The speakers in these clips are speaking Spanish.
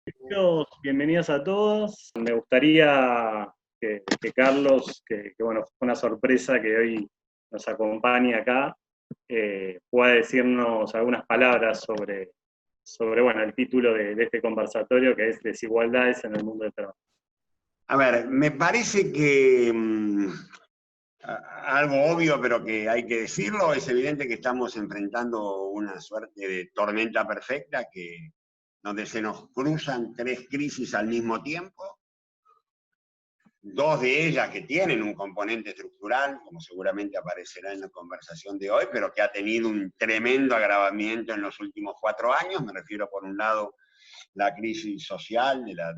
Bienvenidos, bienvenidos a todos. Me gustaría que Carlos, bueno, fue una sorpresa que hoy nos acompañe acá, pueda decirnos algunas palabras sobre bueno, el título de este conversatorio, que es Desigualdades en el mundo del trabajo. A ver, me parece que algo obvio, pero que hay que decirlo, es evidente que estamos enfrentando una suerte de tormenta perfecta donde se nos cruzan tres crisis al mismo tiempo, dos de ellas que tienen un componente estructural, como seguramente aparecerá en la conversación de hoy, pero que ha tenido un tremendo agravamiento en los últimos 4 años. Me refiero, por un lado, la crisis social, de la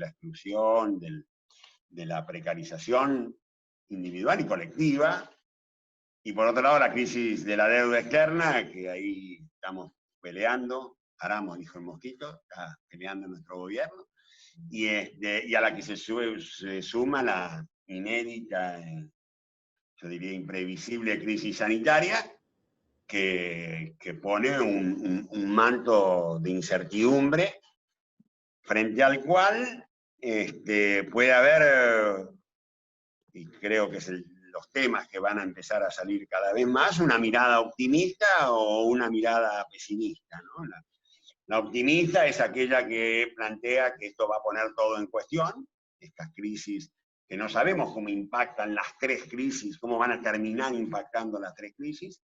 exclusión, de la precarización individual y colectiva, y por otro lado la crisis de la deuda externa, que ahí estamos peleando, Aramos, dijo el mosquito, está peleando nuestro gobierno, y a la que se suma la inédita, yo diría imprevisible crisis sanitaria, que pone un manto de incertidumbre frente al cual puede haber, y creo que es los temas que van a empezar a salir cada vez más, una mirada optimista o una mirada pesimista, ¿no? La optimista es aquella que plantea que esto va a poner todo en cuestión, estas crisis que no sabemos cómo impactan las tres crisis, cómo van a terminar impactando las tres crisis,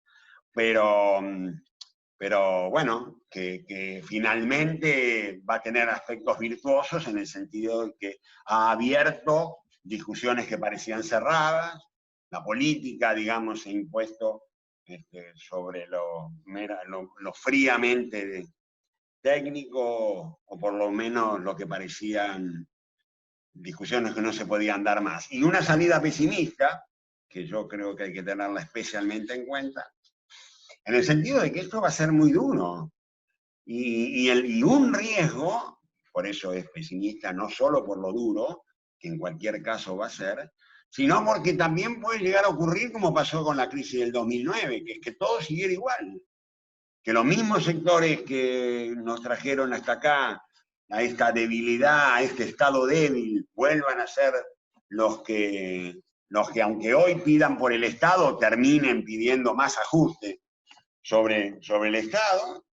pero bueno, que finalmente va a tener aspectos virtuosos en el sentido de que ha abierto discusiones que parecían cerradas, la política, digamos, se ha impuesto sobre lo fríamente técnico, o por lo menos lo que parecían discusiones que no se podían dar más. Y una salida pesimista, que yo creo que hay que tenerla especialmente en cuenta, en el sentido de que esto va a ser muy duro. Y un riesgo, por eso es pesimista, no solo por lo duro, que en cualquier caso va a ser, sino porque también puede llegar a ocurrir como pasó con la crisis del 2009, que es que todo siguiera igual. Que los mismos sectores que nos trajeron hasta acá, a esta debilidad, a este estado débil, vuelvan a ser los que aunque hoy pidan por el Estado, terminen pidiendo más ajuste sobre el Estado,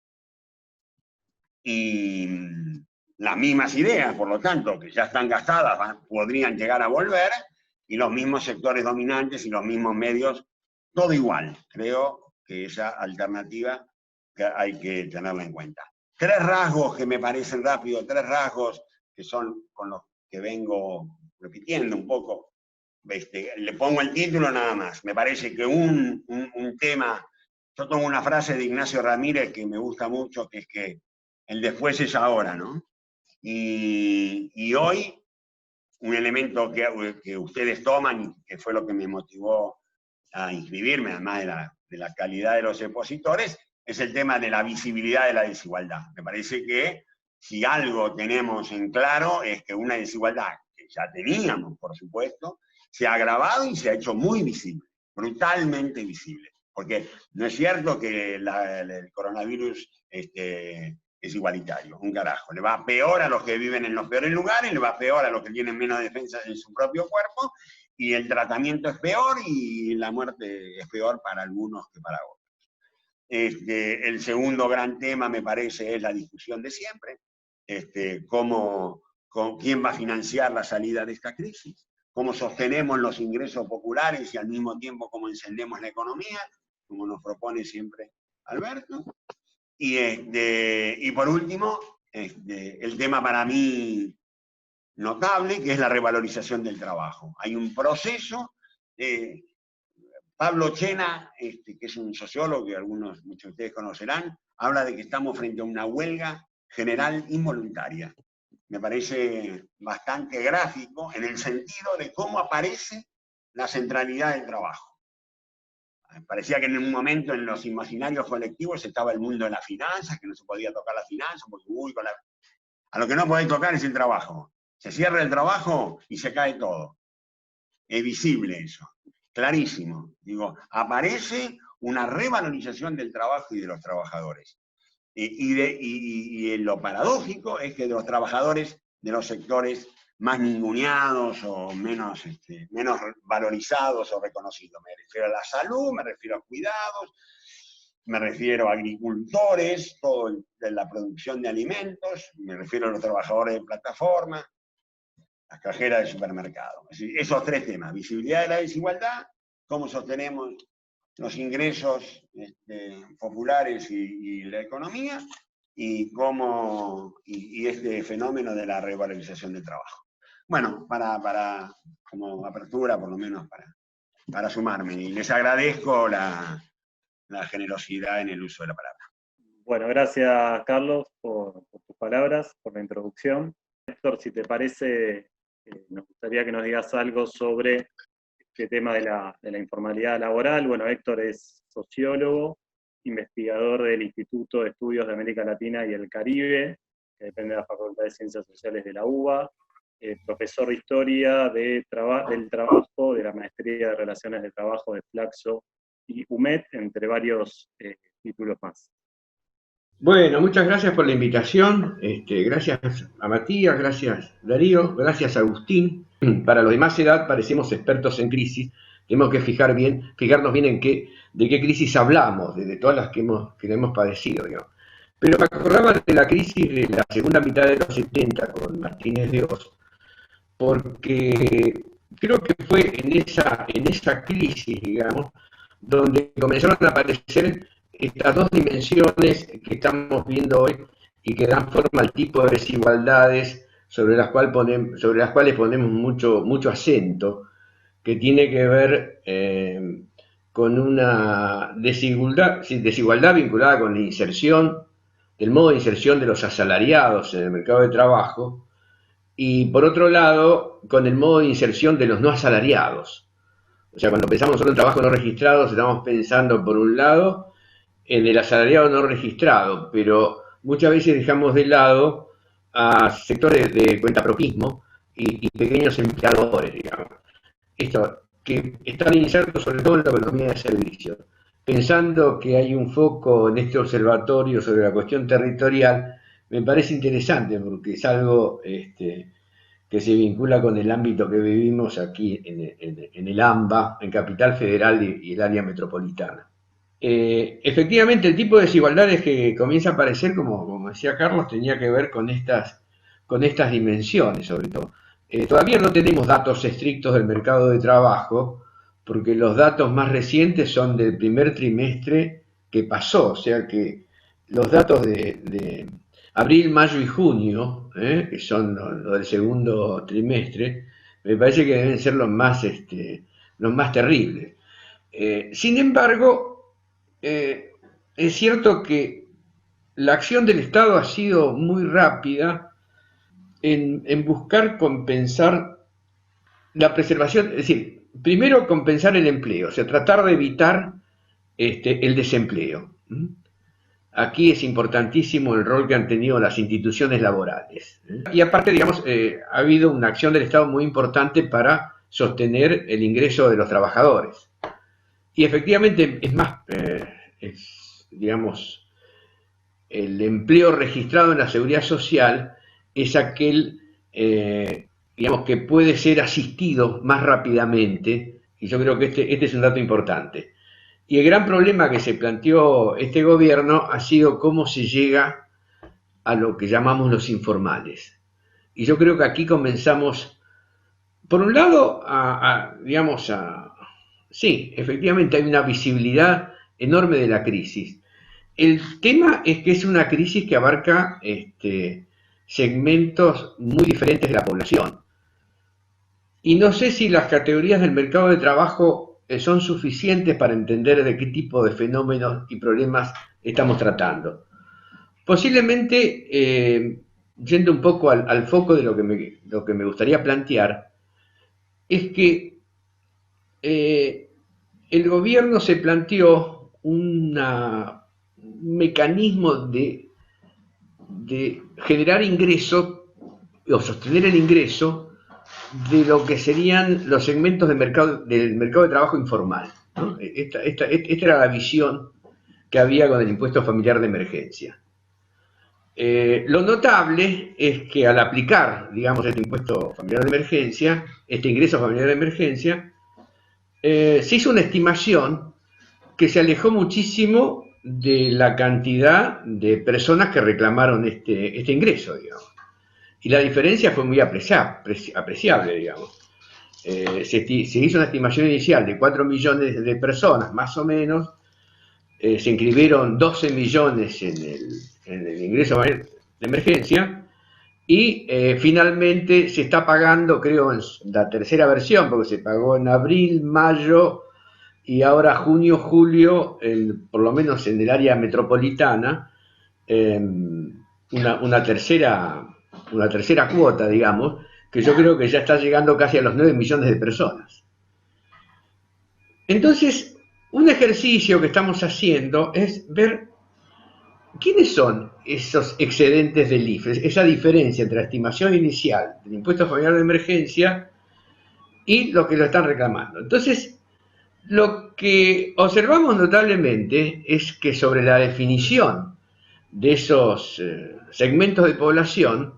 y las mismas ideas, por lo tanto, que ya están gastadas, podrían llegar a volver, y los mismos sectores dominantes y los mismos medios, todo igual. Creo que esa alternativa que hay que tenerla en cuenta. Tres rasgos que me parecen rápidos, tres rasgos que son con los que vengo repitiendo un poco. Le pongo el título nada más. Me parece que un tema, yo tomo una frase de Ignacio Ramírez que me gusta mucho, que es que el después es ahora, ¿no? Y hoy, un elemento que ustedes toman, y que fue lo que me motivó a inscribirme, además de la calidad de los expositores, es el tema de la visibilidad de la desigualdad. Me parece que si algo tenemos en claro es que una desigualdad que ya teníamos, por supuesto, se ha agravado y se ha hecho muy visible, brutalmente visible. Porque no es cierto que el coronavirus es igualitario, un carajo. Le va peor a los que viven en los peores lugares, le va peor a los que tienen menos defensas en su propio cuerpo, y el tratamiento es peor y la muerte es peor para algunos que para otros. El segundo gran tema, me parece, es la discusión de siempre. ¿Quién va a financiar la salida de esta crisis? ¿Cómo sostenemos los ingresos populares y al mismo tiempo cómo encendemos la economía? Como nos propone siempre Alberto. Y por último, el tema para mí notable, que es la revalorización del trabajo. Hay un proceso, Pablo Chena, que es un sociólogo que muchos de ustedes conocerán, habla de que estamos frente a una huelga general involuntaria. Me parece bastante gráfico en el sentido de cómo aparece la centralidad del trabajo. Parecía que en un momento en los imaginarios colectivos estaba el mundo de las finanzas, que no se podía tocar las finanzas, porque a lo que no podéis tocar es el trabajo. Se cierra el trabajo y se cae todo. Es visible eso, clarísimo. Digo, aparece una revalorización del trabajo y de los trabajadores. Y lo paradójico es que de los trabajadores de los sectores más ninguneados o menos valorizados o reconocidos. Me refiero a la salud, me refiero a cuidados, me refiero a agricultores, todo de la producción de alimentos, me refiero a los trabajadores de plataforma, las cajeras de supermercado. Es decir, esos tres temas: visibilidad de la desigualdad, cómo sostenemos los ingresos populares y la economía, y este fenómeno de la revalorización del trabajo. Bueno, como apertura, por lo menos para sumarme, y les agradezco la generosidad en el uso de la palabra. Bueno, gracias Carlos por tus palabras, por la introducción. Héctor, si te parece, nos gustaría que nos digas algo sobre este tema de la informalidad laboral. Bueno, Héctor es sociólogo, investigador del Instituto de Estudios de América Latina y el Caribe, que depende de la Facultad de Ciencias Sociales de la UBA, profesor de Historia del Trabajo, de la Maestría de Relaciones de Trabajo de Flaxo y UMED, entre varios títulos más. Bueno, muchas gracias por la invitación. Gracias a Matías, gracias Darío, gracias Agustín. Para los de más edad parecemos expertos en crisis. Tenemos que fijarnos bien de qué crisis hablamos, de todas las que hemos padecido, digamos. Pero me acordaba de la crisis de la segunda mitad de los 70 con Martínez de Oz, porque creo que fue en esa crisis, digamos, donde comenzaron a aparecer estas dos dimensiones que estamos viendo hoy y que dan forma al tipo de desigualdades sobre las cuales ponemos mucho acento, que tiene que ver con una desigualdad vinculada con la inserción, del modo de inserción de los asalariados en el mercado de trabajo, y por otro lado, con el modo de inserción de los no asalariados. O sea, cuando pensamos solo en trabajo no registrado, estamos pensando, por un lado, en el asalariado no registrado, pero muchas veces dejamos de lado a sectores de cuentapropismo y pequeños empleadores, digamos. Esto, que están insertos sobre todo en la economía de servicios. Pensando que hay un foco en este observatorio sobre la cuestión territorial, me parece interesante porque es algo que se vincula con el ámbito que vivimos aquí en el AMBA, en Capital Federal y el área metropolitana. Efectivamente, el tipo de desigualdades que comienza a aparecer, como decía Carlos, tenía que ver con estas dimensiones, sobre todo. Todavía no tenemos datos estrictos del mercado de trabajo, porque los datos más recientes son del primer trimestre que pasó, o sea que los datos de abril, mayo y junio, que son los del segundo trimestre, me parece que deben ser los más terribles. Sin embargo, es cierto que la acción del Estado ha sido muy rápida en buscar compensar la preservación, es decir, primero compensar el empleo, o sea, tratar de evitar el desempleo. Aquí es importantísimo el rol que han tenido las instituciones laborales. Y aparte, digamos, ha habido una acción del Estado muy importante para sostener el ingreso de los trabajadores. Y efectivamente, es más, digamos, el empleo registrado en la Seguridad Social es aquel, digamos, que puede ser asistido más rápidamente, y yo creo que este es un dato importante. Y el gran problema que se planteó este gobierno ha sido cómo se llega a lo que llamamos los informales. Y yo creo que aquí comenzamos, por un lado, sí, efectivamente hay una visibilidad enorme de la crisis. El tema es que es una crisis que abarca segmentos muy diferentes de la población. Y no sé si las categorías del mercado de trabajo son suficientes para entender de qué tipo de fenómenos y problemas estamos tratando. Posiblemente, yendo un poco al foco de lo que me gustaría plantear, es que el gobierno se planteó un mecanismo de generar ingreso o sostener el ingreso de lo que serían los segmentos del mercado de trabajo informal, ¿no? Esta era la visión que había con el impuesto familiar de emergencia. Lo notable es que al aplicar, digamos, este impuesto familiar de emergencia, este ingreso familiar de emergencia, se hizo una estimación que se alejó muchísimo de la cantidad de personas que reclamaron este ingreso, digamos. Y la diferencia fue muy apreciable, digamos. Se hizo una estimación inicial de 4 millones de personas, más o menos. Se inscribieron 12 millones en el ingreso de emergencia y finalmente se está pagando, creo, en la tercera versión, porque se pagó en abril, mayo y ahora junio, julio, por lo menos en el área metropolitana, una tercera cuota, digamos, que yo creo que ya está llegando casi a los 9 millones de personas. Entonces, un ejercicio que estamos haciendo es ver quiénes son esos excedentes del IFE, esa diferencia entre la estimación inicial del impuesto familiar de emergencia y lo que lo están reclamando. Entonces, lo que observamos notablemente es que sobre la definición de esos segmentos de población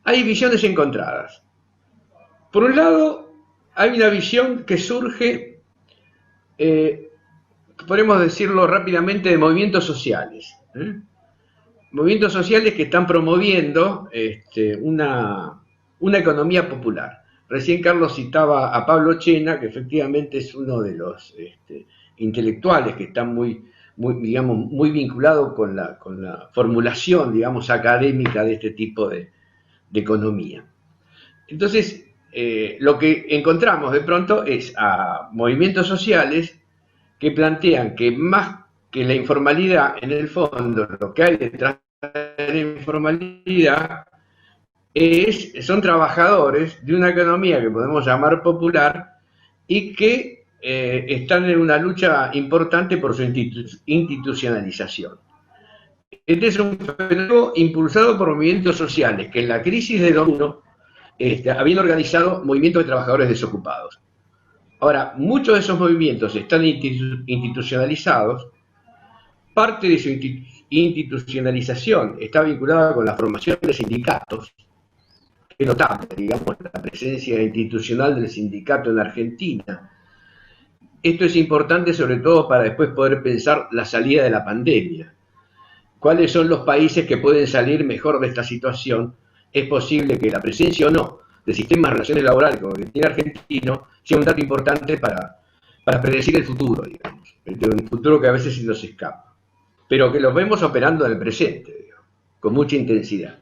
hay visiones encontradas. Por un lado, hay una visión que surge, podemos decirlo rápidamente, de movimientos sociales. Movimientos sociales que están promoviendo una economía popular. Recién Carlos citaba a Pablo Chena, que efectivamente es uno de los intelectuales que están muy vinculado con la formulación, digamos, académica de este tipo de economía. Entonces, lo que encontramos de pronto es a movimientos sociales que plantean que más que la informalidad, en el fondo, lo que hay detrás de la informalidad son trabajadores de una economía que podemos llamar popular y que están en una lucha importante por su institucionalización. Este es un fenómeno impulsado por movimientos sociales que en la crisis de 2001 habían organizado movimientos de trabajadores desocupados. Ahora, muchos de esos movimientos están institucionalizados. Parte de su institucionalización está vinculada con la formación de sindicatos. Es notable, digamos, la presencia institucional del sindicato en Argentina. Esto es importante sobre todo para después poder pensar la salida de la pandemia. ¿Cuáles son los países que pueden salir mejor de esta situación? Es posible que la presencia o no del sistema de relaciones laborales como el que tiene argentino sea un dato importante para predecir el futuro, digamos. Un futuro que a veces se nos escapa, pero que los vemos operando en el presente, digamos, con mucha intensidad.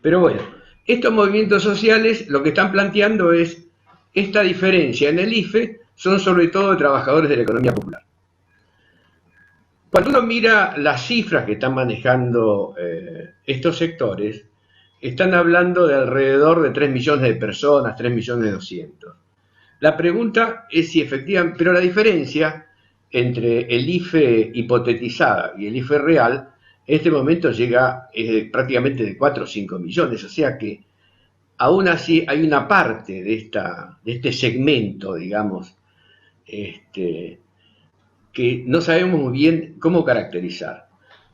Pero bueno, estos movimientos sociales lo que están planteando es esta diferencia en el IFE son sobre todo de trabajadores de la economía popular. Cuando uno mira las cifras que están manejando estos sectores, están hablando de alrededor de 3 millones de personas, 3.200.000. La pregunta es si efectivamente, pero la diferencia entre el IFE hipotetizada y el IFE real, en este momento llega prácticamente de 4 o 5 millones, o sea que aún así hay una parte de este segmento, digamos, que no sabemos muy bien cómo caracterizar.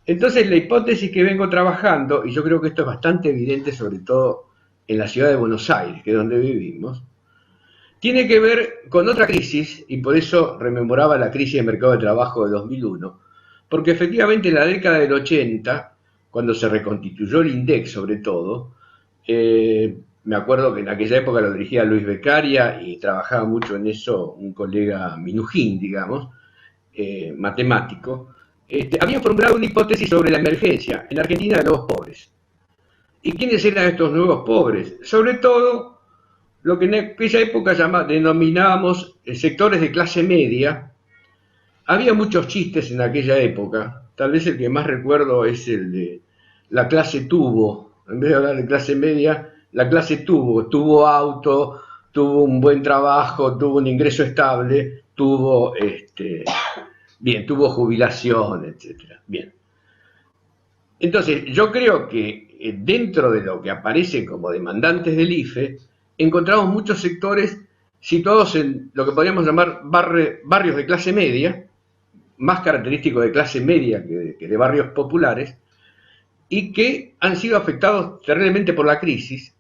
Entonces la hipótesis que vengo trabajando, y yo creo que esto es bastante evidente sobre todo en la ciudad de Buenos Aires, que es donde vivimos, tiene que ver con otra crisis, y por eso rememoraba la crisis del mercado de trabajo de 2001, porque efectivamente en la década del 80, cuando se reconstituyó el INDEC sobre todo, me acuerdo que en aquella época lo dirigía Luis Beccaria y trabajaba mucho en eso un colega Minujín, digamos, matemático, había formulado una hipótesis sobre la emergencia en Argentina de nuevos pobres. ¿Y quiénes eran estos nuevos pobres? Sobre todo lo que en aquella época denominábamos sectores de clase media. Había muchos chistes en aquella época, tal vez el que más recuerdo es el de la clase tuvo. En vez de hablar de clase media, la clase tuvo auto, tuvo un buen trabajo, tuvo un ingreso estable, tuvo jubilación, etcétera. Bien. Entonces, yo creo que dentro de lo que aparece como demandantes del IFE, encontramos muchos sectores situados en lo que podríamos llamar barrios de clase media, más característicos de clase media que de barrios populares, y que han sido afectados terriblemente por la crisis,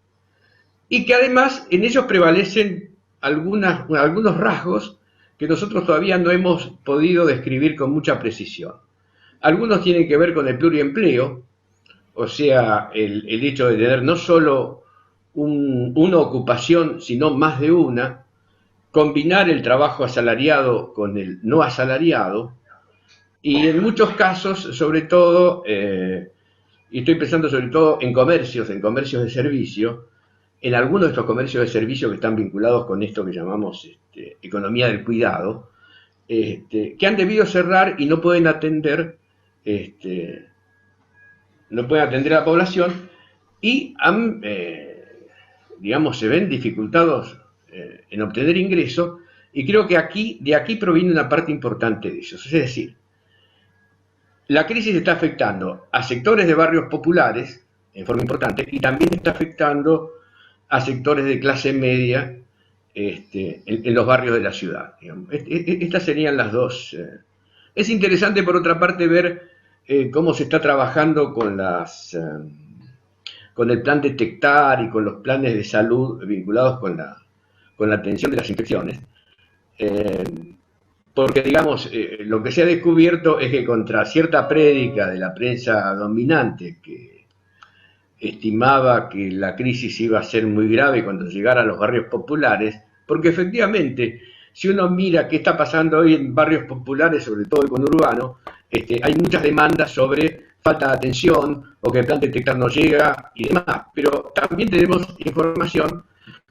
y que además en ellos prevalecen algunos rasgos que nosotros todavía no hemos podido describir con mucha precisión. Algunos tienen que ver con el pluriempleo, o sea, el hecho de tener no solo una ocupación, sino más de una, combinar el trabajo asalariado con el no asalariado, y en muchos casos, sobre todo, y estoy pensando sobre todo en comercios de servicio, en algunos de estos comercios de servicio que están vinculados con esto que llamamos economía del cuidado, que han debido cerrar y no pueden atender a la población y digamos, se ven dificultados en obtener ingresos, y creo que de aquí proviene una parte importante de eso. Es decir, la crisis está afectando a sectores de barrios populares en forma importante y también está afectando a sectores de clase media en los barrios de la ciudad. Digamos. Estas serían las dos. Es interesante, por otra parte, ver cómo se está trabajando con el plan Detectar y con los planes de salud vinculados con la atención de las infecciones. Porque, digamos, lo que se ha descubierto es que contra cierta prédica de la prensa dominante que estimaba que la crisis iba a ser muy grave cuando llegara a los barrios populares, porque efectivamente, si uno mira qué está pasando hoy en barrios populares, sobre todo el conurbano, hay muchas demandas sobre falta de atención o que el plan Detectar no llega y demás, pero también tenemos información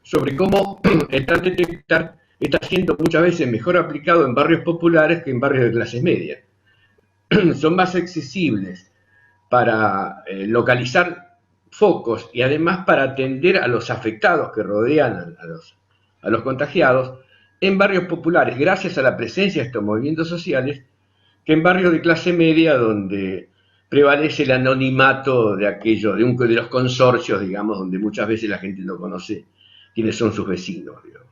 sobre cómo el plan Detectar está siendo muchas veces mejor aplicado en barrios populares que en barrios de clase media. Son más accesibles para localizar focos y además para atender a los afectados que rodean a los contagiados en barrios populares, gracias a la presencia de estos movimientos sociales, que en barrios de clase media donde prevalece el anonimato de de los consorcios, digamos, donde muchas veces la gente no conoce quiénes son sus vecinos, digamos.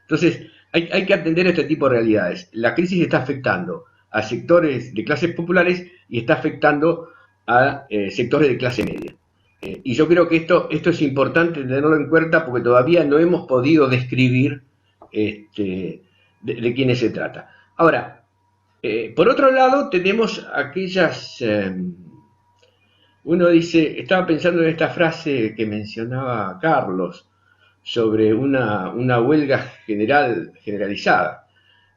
Entonces, hay que atender a este tipo de realidades. La crisis está afectando a sectores de clases populares y está afectando a sectores de clase media. Y yo creo que esto es importante tenerlo en cuenta porque todavía no hemos podido describir de quiénes se trata. Ahora, por otro lado, tenemos aquellas... uno dice, estaba pensando en esta frase que mencionaba Carlos, sobre una huelga generalizada.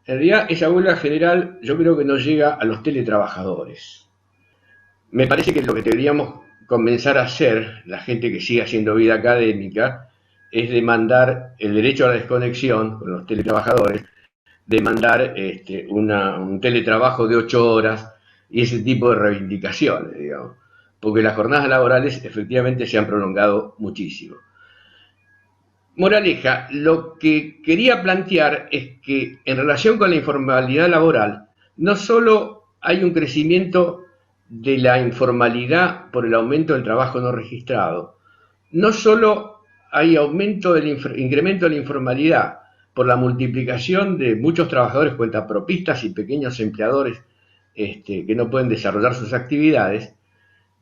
En realidad, esa huelga general yo creo que no llega a los teletrabajadores. Me parece que lo que deberíamos comenzar a hacer, la gente que sigue haciendo vida académica, es demandar el derecho a la desconexión con los teletrabajadores, demandar un teletrabajo de 8 horas y ese tipo de reivindicaciones, digamos, porque las jornadas laborales efectivamente se han prolongado muchísimo. Moraleja, lo que quería plantear es que en relación con la informalidad laboral, no solo hay un crecimiento de la informalidad por el aumento del trabajo no registrado, no solo hay incremento de la informalidad por la multiplicación de muchos trabajadores cuentapropistas y pequeños empleadores que no pueden desarrollar sus actividades,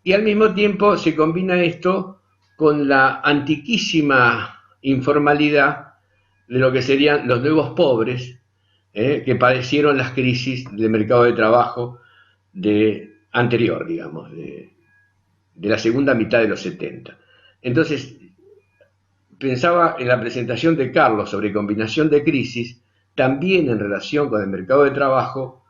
y al mismo tiempo se combina esto con la antiquísima informalidad de lo que serían los nuevos pobres que padecieron las crisis del mercado de trabajo anterior, digamos, de la segunda mitad de los 70. Entonces, pensaba en la presentación de Carlos sobre combinación de crisis, también en relación con el mercado de trabajo,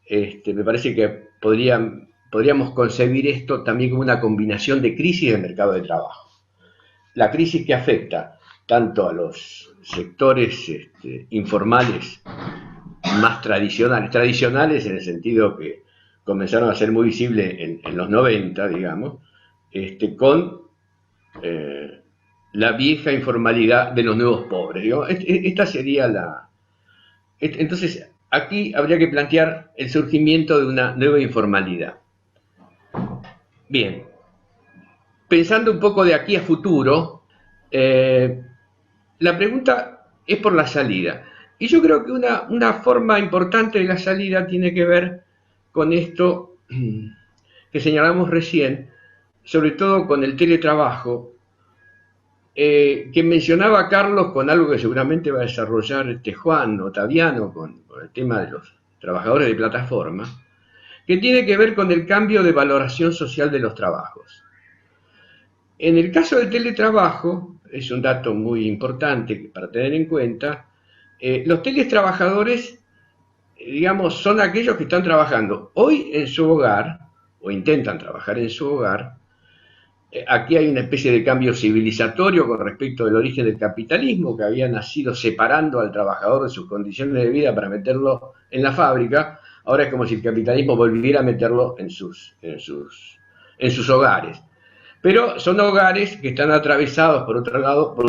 me parece que podríamos concebir esto también como una combinación de crisis del mercado de trabajo. La crisis que afecta tanto a los sectores informales más tradicionales en el sentido que comenzaron a ser muy visibles en los 90, digamos, con la vieja informalidad de los nuevos pobres. Digamos. Esta sería entonces, aquí habría que plantear el surgimiento de una nueva informalidad. Bien, pensando un poco de aquí a futuro, la pregunta es por la salida. Y yo creo que una forma importante de la salida tiene que ver con esto que señalamos recién, sobre todo con el teletrabajo, que mencionaba Carlos con algo que seguramente va a desarrollar Juan Otaviano con el tema de los trabajadores de plataforma, que tiene que ver con el cambio de valoración social de los trabajos. En el caso del teletrabajo, es un dato muy importante para tener en cuenta, los teletrabajadores, digamos, son aquellos que están trabajando hoy en su hogar, o intentan trabajar en su hogar. Aquí hay una especie de cambio civilizatorio con respecto del origen del capitalismo, que había nacido separando al trabajador de sus condiciones de vida para meterlo en la fábrica. Ahora es como si el capitalismo volviera a meterlo en sus hogares. Pero son hogares que están atravesados, por otro lado, por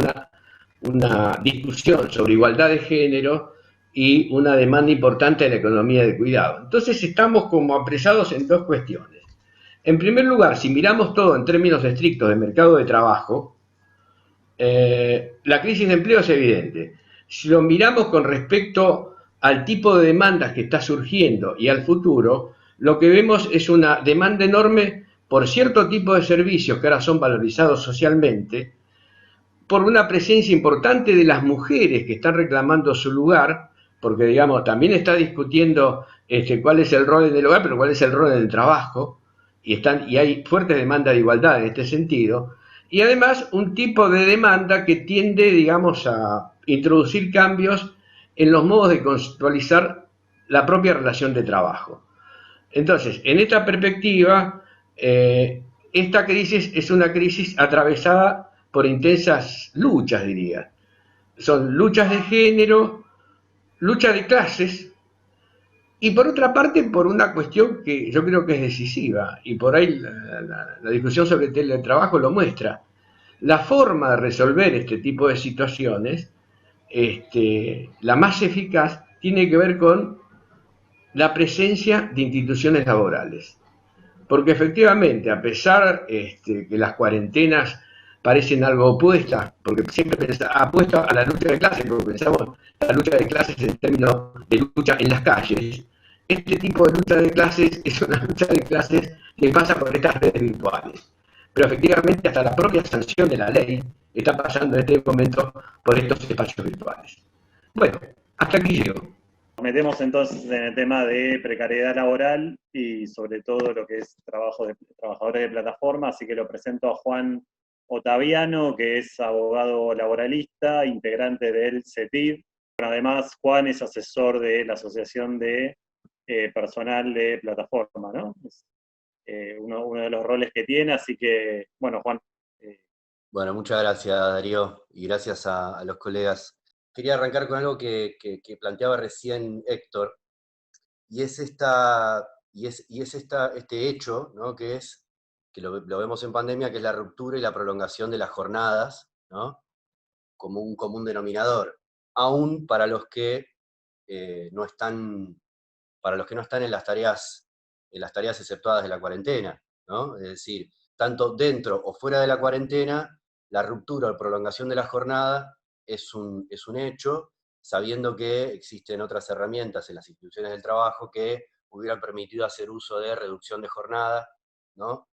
una discusión sobre igualdad de género y una demanda importante de la economía de cuidado. Entonces estamos como apresados en dos cuestiones. En primer lugar, si miramos todo en términos estrictos de mercado de trabajo, la crisis de empleo es evidente. Si lo miramos con respecto al tipo de demandas que está surgiendo y al futuro, lo que vemos es una demanda enorme por cierto tipo de servicios que ahora son valorizados socialmente, por una presencia importante de las mujeres que están reclamando su lugar, porque digamos, también está discutiendo cuál es el rol en el hogar, pero cuál es el rol en el trabajo, y hay fuertes demandas de igualdad en este sentido, y además un tipo de demanda que tiende, digamos, a introducir cambios en los modos de conceptualizar la propia relación de trabajo. Entonces, en esta perspectiva, esta crisis es una crisis atravesada por intensas luchas, diría. Son luchas de género, lucha de clases, y por otra parte, por una cuestión que yo creo que es decisiva, y por ahí la discusión sobre el teletrabajo lo muestra. La forma de resolver este tipo de situaciones, la más eficaz, tiene que ver con la presencia de instituciones laborales. Porque efectivamente, a pesar que las cuarentenas parecen algo opuestas, porque siempre apuesta a la lucha de clases, porque pensamos la lucha de clases en términos de lucha en las calles, este tipo de lucha de clases es una lucha de clases que pasa por estas redes virtuales. Pero efectivamente hasta la propia sanción de la ley está pasando en este momento por estos espacios virtuales. Bueno, hasta aquí llego. Nos metemos entonces en el tema de precariedad laboral y sobre todo lo que es trabajadores de plataforma, así que lo presento a Juan Otaviano, que es abogado laboralista, integrante del CETID. Bueno, además, Juan es asesor de la Asociación de Personal de Plataforma, ¿no? Es uno de los roles que tiene, así que, bueno, Juan. Bueno, muchas gracias, Darío, y gracias a los colegas. Quería arrancar con algo que planteaba recién Héctor, y es este hecho, ¿no? Que lo vemos en pandemia, que es la ruptura y la prolongación de las jornadas, ¿no? Como un común denominador, aún para los que no están en las tareas exceptuadas de la cuarentena, ¿no? Es decir, tanto dentro o fuera de la cuarentena, la ruptura o prolongación de la jornada es un hecho, sabiendo que existen otras herramientas en las instituciones del trabajo que hubieran permitido hacer uso de reducción de jornada, ¿no?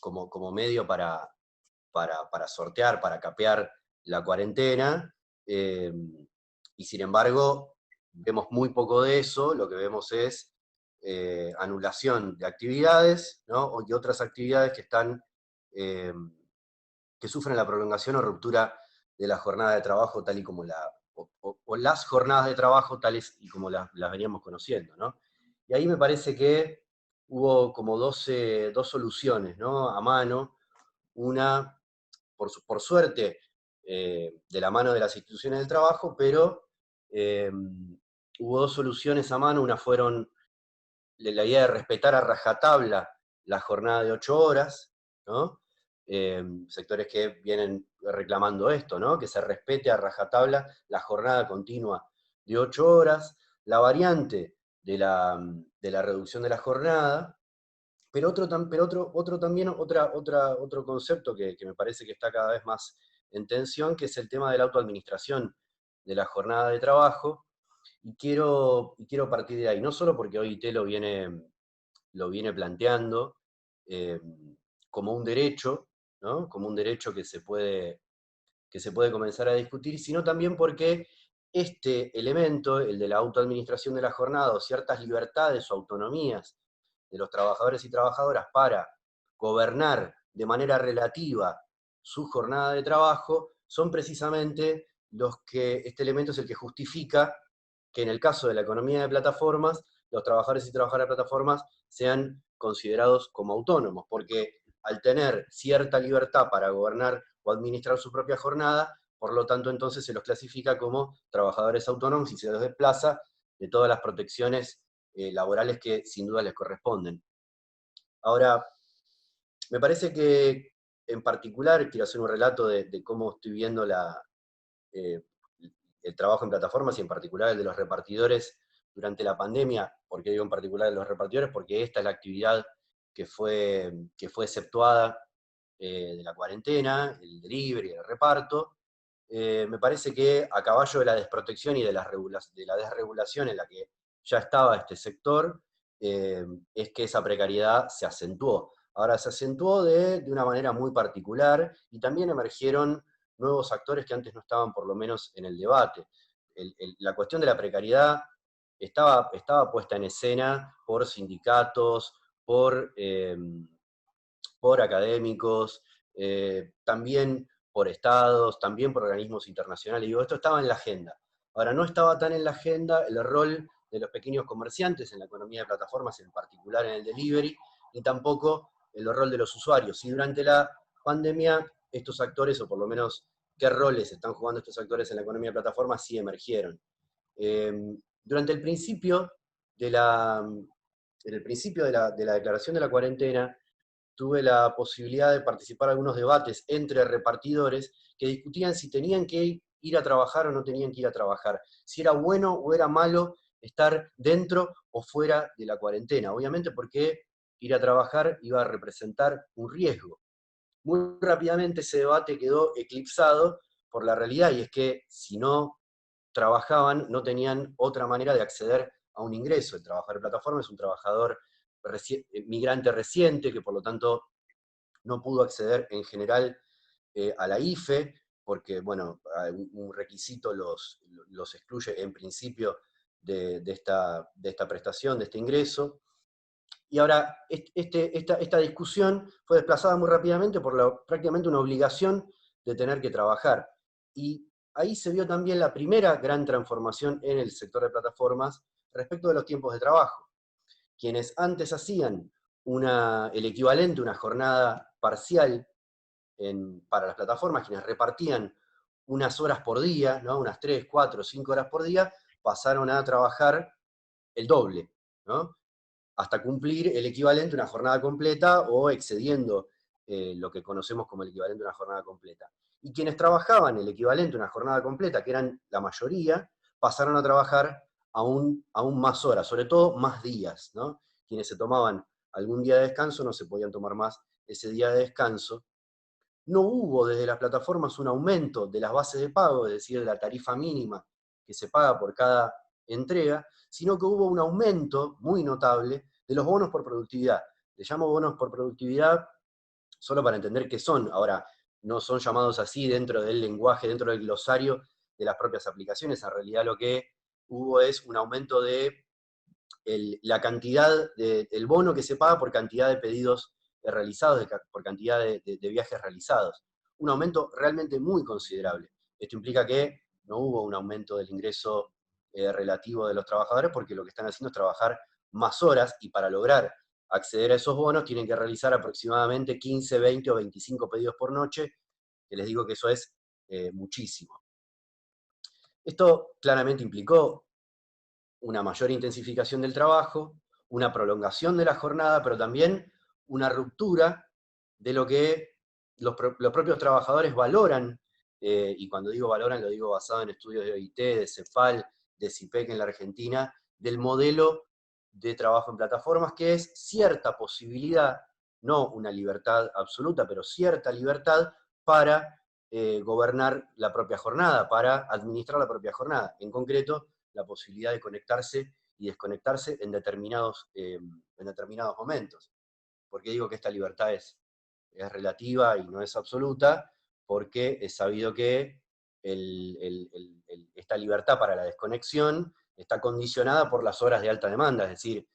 Como medio para sortear, para capear la cuarentena, y sin embargo, vemos muy poco de eso. Lo que vemos es anulación de actividades, ¿no? Y otras actividades que sufren la prolongación o ruptura de la jornada de trabajo tal y como o las jornadas de trabajo tales y como las veníamos conociendo, ¿no? Y ahí me parece que hubo como dos soluciones, ¿no? A mano. Una, por suerte, de la mano de las instituciones del trabajo, pero hubo dos soluciones a mano. Una fueron la idea de respetar a rajatabla la jornada de 8 horas, ¿no? Sectores que vienen reclamando esto, ¿no? Que se respete a rajatabla la jornada continua de 8 horas, la variante de la reducción de la jornada, pero otro concepto que me parece que está cada vez más en tensión, que es el tema de la autoadministración de la jornada de trabajo, y quiero partir de ahí, no solo porque OIT lo viene planteando, como un derecho, ¿no? Como un derecho que se puede comenzar a discutir, sino también porque este elemento, el de la autoadministración de la jornada, o ciertas libertades o autonomías de los trabajadores y trabajadoras para gobernar de manera relativa su jornada de trabajo, son precisamente este elemento es el que justifica que en el caso de la economía de plataformas, los trabajadores y trabajadoras de plataformas sean considerados como autónomos, porque al tener cierta libertad para gobernar o administrar su propia jornada, por lo tanto entonces se los clasifica como trabajadores autónomos y se los desplaza de todas las protecciones laborales que sin duda les corresponden. Ahora, me parece que en particular, quiero hacer un relato de cómo estoy viendo el trabajo en plataformas y en particular el de los repartidores durante la pandemia. ¿Por qué digo en particular de los repartidores? Porque esta es la actividad que fue exceptuada de la cuarentena, el delivery, el reparto. Me parece que a caballo de la desprotección y de la desregulación en la que ya estaba este sector, es que esa precariedad se acentuó. Ahora se acentuó de una manera muy particular y también emergieron nuevos actores que antes no estaban por lo menos en el debate. La cuestión de la precariedad estaba puesta en escena por sindicatos, por académicos, también por estados, también por organismos internacionales. Digo, esto estaba en la agenda. Ahora, no estaba tan en la agenda el rol de los pequeños comerciantes en la economía de plataformas, en particular en el delivery, ni tampoco el rol de los usuarios. Y durante la pandemia, estos actores, o por lo menos qué roles están jugando estos actores en la economía de plataformas, sí emergieron. Durante el principio de la declaración de la cuarentena, tuve la posibilidad de participar en algunos debates entre repartidores que discutían si tenían que ir a trabajar o no tenían que ir a trabajar, si era bueno o era malo estar dentro o fuera de la cuarentena. Obviamente porque ir a trabajar iba a representar un riesgo. Muy rápidamente ese debate quedó eclipsado por la realidad, y es que si no trabajaban, no tenían otra manera de acceder a un ingreso. El trabajador de plataforma es un trabajador migrante reciente, que por lo tanto no pudo acceder en general a la IFE, porque bueno, un requisito los excluye en principio de esta prestación, de este ingreso. Y ahora, esta discusión fue desplazada muy rápidamente por prácticamente una obligación de tener que trabajar. Y ahí se vio también la primera gran transformación en el sector de plataformas respecto de los tiempos de trabajo. Quienes antes hacían el equivalente a una jornada parcial para las plataformas, quienes repartían unas horas por día, ¿no? Unas 3, 4, 5 horas por día, pasaron a trabajar el doble, ¿no? Hasta cumplir el equivalente a una jornada completa o excediendo lo que conocemos como el equivalente a una jornada completa. Y quienes trabajaban el equivalente a una jornada completa, que eran la mayoría, pasaron a trabajar aún más horas, sobre todo más días, ¿no? Quienes se tomaban algún día de descanso no se podían tomar más ese día de descanso. No hubo desde las plataformas un aumento de las bases de pago, es decir, de la tarifa mínima que se paga por cada entrega, sino que hubo un aumento muy notable de los bonos por productividad. Le llamo bonos por productividad solo para entender qué son. Ahora, no son llamados así dentro del lenguaje, dentro del glosario de las propias aplicaciones. En realidad lo que hubo es un aumento de la cantidad del bono que se paga por cantidad de pedidos realizados, por cantidad de viajes realizados. Un aumento realmente muy considerable. Esto implica que no hubo un aumento del ingreso relativo de los trabajadores, porque lo que están haciendo es trabajar más horas, y para lograr acceder a esos bonos tienen que realizar aproximadamente 15, 20 o 25 pedidos por noche, que les digo que eso es muchísimo. Esto claramente implicó una mayor intensificación del trabajo, una prolongación de la jornada, pero también una ruptura de lo que los propios trabajadores valoran, y cuando digo valoran lo digo basado en estudios de OIT, de Cefal, de CIPEC en la Argentina, del modelo de trabajo en plataformas, que es cierta posibilidad, no una libertad absoluta, pero cierta libertad para gobernar la propia jornada, para administrar la propia jornada. En concreto, la posibilidad de conectarse y desconectarse en determinados momentos. ¿Por qué digo que esta libertad es es relativa y no es absoluta, porque es sabido que esta libertad para la desconexión está condicionada por las horas de alta demanda, es decir,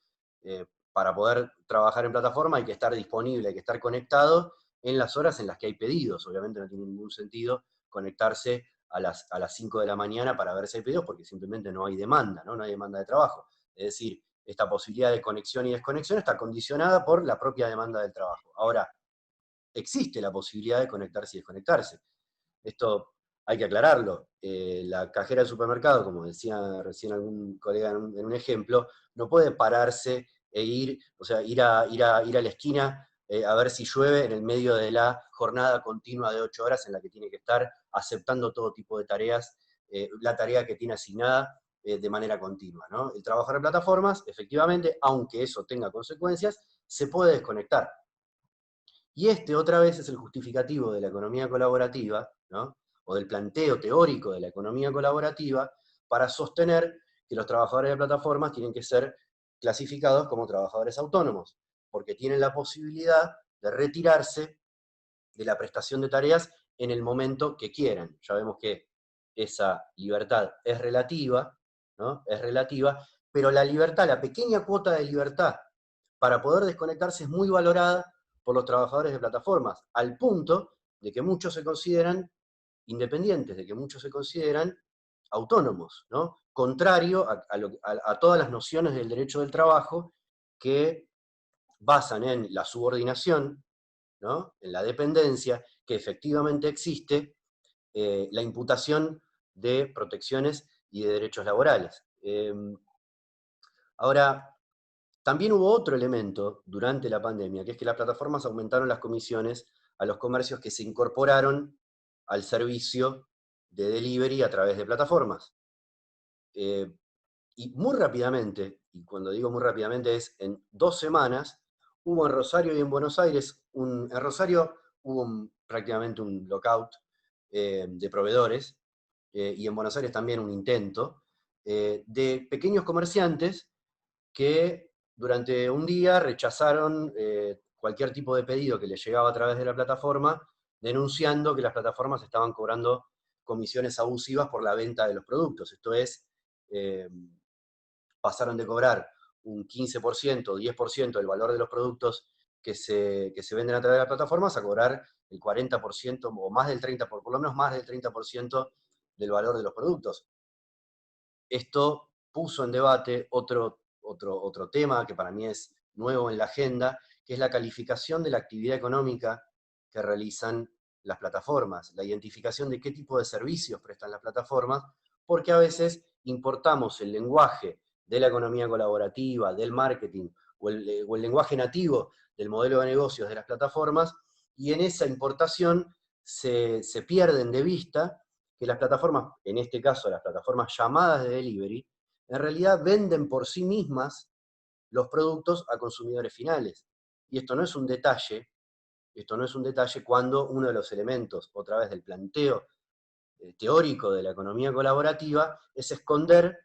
para poder trabajar en plataforma hay que estar disponible, hay que estar conectado en las horas en las que hay pedidos. Obviamente no tiene ningún sentido conectarse a las 5 de la mañana para ver si hay pedidos, porque simplemente no hay demanda, ¿no? No hay demanda de trabajo. Es decir, esta posibilidad de conexión y desconexión está condicionada por la propia demanda del trabajo. Ahora, existe la posibilidad de conectarse y desconectarse. Esto hay que aclararlo. La cajera del supermercado, como decía recién algún colega en un ejemplo, no puede pararse e ir a la esquina a ver si llueve en el medio de la jornada continua de 8 horas en la que tiene que estar aceptando todo tipo de tareas, la tarea que tiene asignada de manera continua, ¿no? El trabajar en plataformas, efectivamente, aunque eso tenga consecuencias, se puede desconectar. Y otra vez, es el justificativo de la economía colaborativa, ¿no? O del planteo teórico de la economía colaborativa, para sostener que los trabajadores de plataformas tienen que ser clasificados como trabajadores autónomos, porque tienen la posibilidad de retirarse de la prestación de tareas en el momento que quieran. Ya vemos que esa libertad es relativa, ¿no? Es relativa, pero la libertad, la pequeña cuota de libertad para poder desconectarse es muy valorada por los trabajadores de plataformas, al punto de que muchos se consideran independientes, de que muchos se consideran autónomos, ¿no? Contrario a todas las nociones del derecho del trabajo que basan en la subordinación, ¿no? En la dependencia, que efectivamente existe, la imputación de protecciones y de derechos laborales. Ahora, también hubo otro elemento durante la pandemia, que es que las plataformas aumentaron las comisiones a los comercios que se incorporaron al servicio de delivery a través de plataformas. Y muy rápidamente, y cuando digo muy rápidamente es en 2 semanas, hubo en Rosario y en Buenos Aires, en Rosario hubo prácticamente un lockout de proveedores, y en Buenos Aires también un intento, de pequeños comerciantes que durante un día rechazaron cualquier tipo de pedido que les llegaba a través de la plataforma, denunciando que las plataformas estaban cobrando comisiones abusivas por la venta de los productos. Esto es, pasaron de cobrar un 15% o 10% del valor de los productos que se venden a través de las plataformas a cobrar el 40% o más del 30%, por lo menos más del 30% del valor de los productos. Esto puso en debate otro tema que para mí es nuevo en la agenda, que es la calificación de la actividad económica que realizan las plataformas, la identificación de qué tipo de servicios prestan las plataformas, porque a veces importamos el lenguaje de la economía colaborativa, del marketing, o el lenguaje nativo del modelo de negocios de las plataformas, y en esa importación se pierden de vista que las plataformas, en este caso las plataformas llamadas de delivery, en realidad venden por sí mismas los productos a consumidores finales. Y esto no es un detalle cuando uno de los elementos, otra vez del planteo teórico de la economía colaborativa, es esconder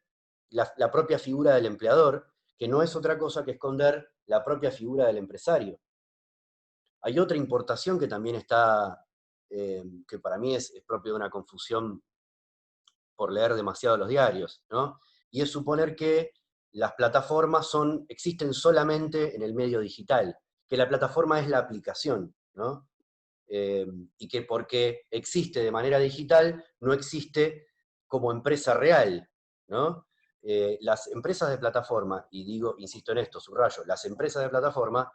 la propia figura del empleador, que no es otra cosa que esconder la propia figura del empresario. Hay otra importación que también está, que para mí es propio de una confusión por leer demasiado los diarios, ¿no? Y es suponer que las plataformas existen solamente en el medio digital, que la plataforma es la aplicación, ¿no? Y que porque existe de manera digital, no existe como empresa real, ¿no? Las empresas de plataforma, y digo, insisto en esto, subrayo, las empresas de plataforma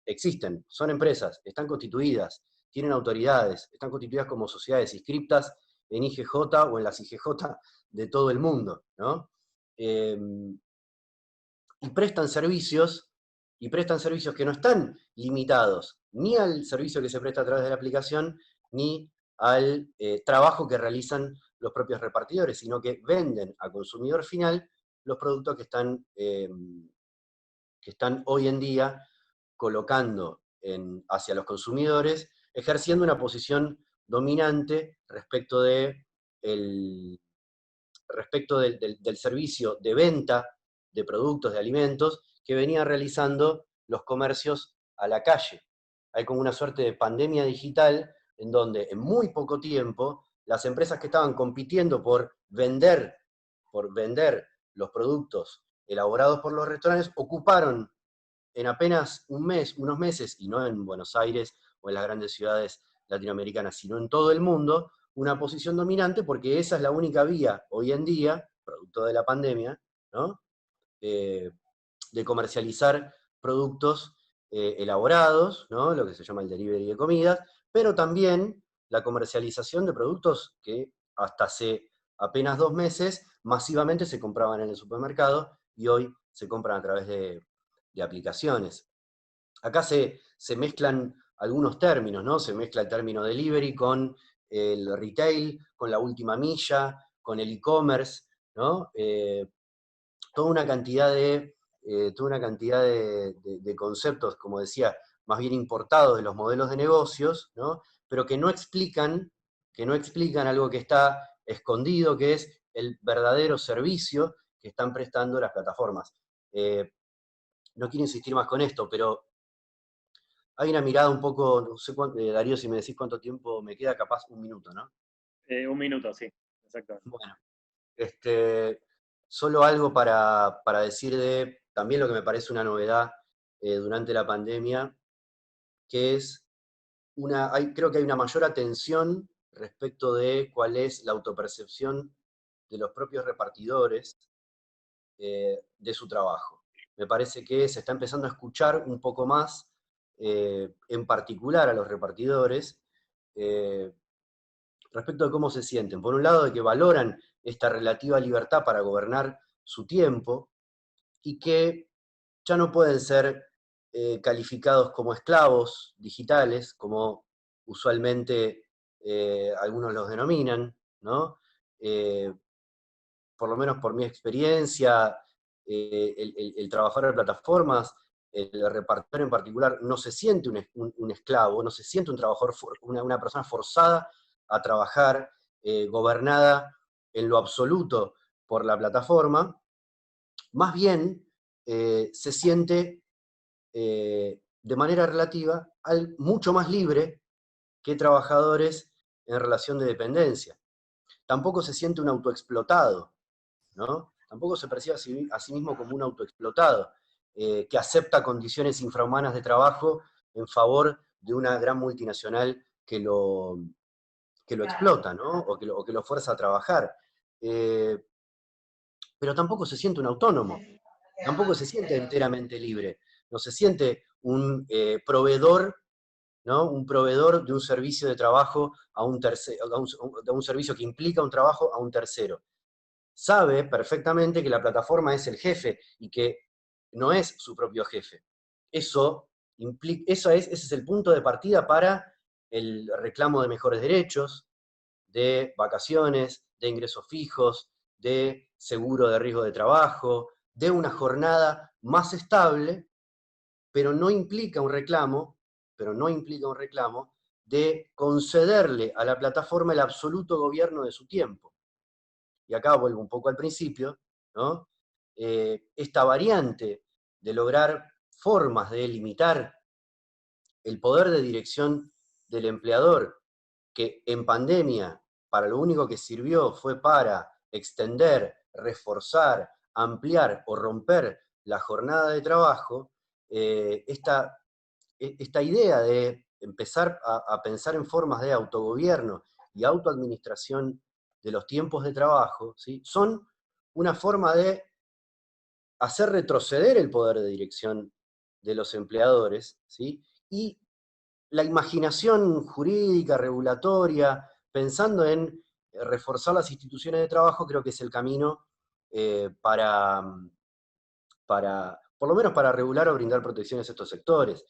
existen, son empresas, están constituidas, tienen autoridades, están constituidas como sociedades inscriptas en IGJ o en las IGJ de todo el mundo, ¿no? Y prestan servicios que no están limitados ni al servicio que se presta a través de la aplicación, ni al trabajo que realizan los propios repartidores, sino que venden a consumidor final los productos que están hoy en día colocando hacia los consumidores, ejerciendo una posición dominante respecto del servicio de venta de productos, de alimentos, que venían realizando los comercios a la calle, hay como una suerte de pandemia digital en donde en muy poco tiempo las empresas que estaban compitiendo por vender los productos elaborados por los restaurantes ocuparon en apenas unos meses, y no en Buenos Aires o en las grandes ciudades latinoamericanas, sino en todo el mundo, una posición dominante, porque esa es la única vía hoy en día, producto de la pandemia, ¿no? De comercializar productos elaborados, ¿no? Lo que se llama el delivery de comidas, pero también la comercialización de productos que hasta hace apenas 2 meses masivamente se compraban en el supermercado y hoy se compran a través de aplicaciones. Acá se mezclan algunos términos, ¿no? Se mezcla el término delivery con el retail, con la última milla, con el e-commerce, ¿no? Toda una cantidad de conceptos, como decía, más bien importados de los modelos de negocios, ¿no? Pero que no explican algo que está escondido, que es el verdadero servicio que están prestando las plataformas. No quiero insistir más con esto, pero hay una mirada un poco, no sé cuánto, Darío, si me decís cuánto tiempo me queda, capaz 1 minuto, ¿no? 1 minuto, sí, exactamente. Bueno, solo algo para decir de también lo que me parece una novedad durante la pandemia, que es creo que hay una mayor atención respecto de cuál es la autopercepción de los propios repartidores de su trabajo. Me parece que se está empezando a escuchar un poco más, en particular a los repartidores, respecto de cómo se sienten. Por un lado, de que valoran esta relativa libertad para gobernar su tiempo y que ya no pueden ser calificados como esclavos digitales, como usualmente algunos los denominan, ¿no? Por lo menos por mi experiencia, el trabajador de plataformas, el repartidor en particular, no se siente un esclavo, no se siente un trabajador, una persona forzada a trabajar, gobernada en lo absoluto por la plataforma, más bien se siente de manera relativa mucho más libre que trabajadores en relación de dependencia. Tampoco se siente un autoexplotado, ¿no? Tampoco se percibe a sí mismo como un autoexplotado, que acepta condiciones infrahumanas de trabajo en favor de una gran multinacional que lo explota, ¿no? O que lo fuerza a trabajar. Pero tampoco se siente un autónomo, tampoco se siente enteramente libre, no se siente un proveedor, ¿no? Un proveedor de un servicio de trabajo a un tercero, de un servicio que implica un trabajo a un tercero. Sabe perfectamente que la plataforma es el jefe y que no es su propio jefe. Ese es el punto de partida para el reclamo de mejores derechos, de vacaciones, de ingresos fijos, de seguro de riesgo de trabajo, de una jornada más estable, pero no implica un reclamo de concederle a la plataforma el absoluto gobierno de su tiempo. Y acá vuelvo un poco al principio, ¿no? Esta variante de lograr formas de limitar el poder de dirección del empleador, que en pandemia para lo único que sirvió fue para extender, reforzar, ampliar o romper la jornada de trabajo, esta idea de empezar a pensar en formas de autogobierno y autoadministración de los tiempos de trabajo, ¿sí? Son una forma de hacer retroceder el poder de dirección de los empleadores, ¿sí? Y la imaginación jurídica, regulatoria, pensando en reforzar las instituciones de trabajo, creo que es el camino por lo menos para regular o brindar protecciones a estos sectores.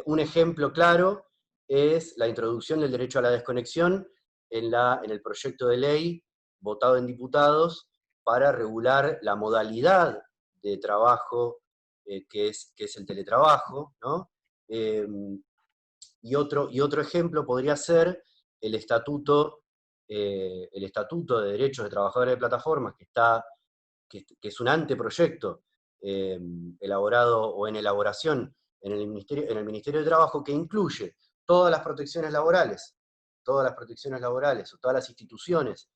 Un ejemplo claro es la introducción del derecho a la desconexión en el proyecto de ley votado en diputados para regular la modalidad de trabajo que es el teletrabajo, ¿no? Y otro ejemplo podría ser el estatuto de derechos de trabajadores de plataformas, que es un anteproyecto elaborado o en elaboración en el Ministerio de Trabajo, que incluye todas las protecciones laborales, o todas las instituciones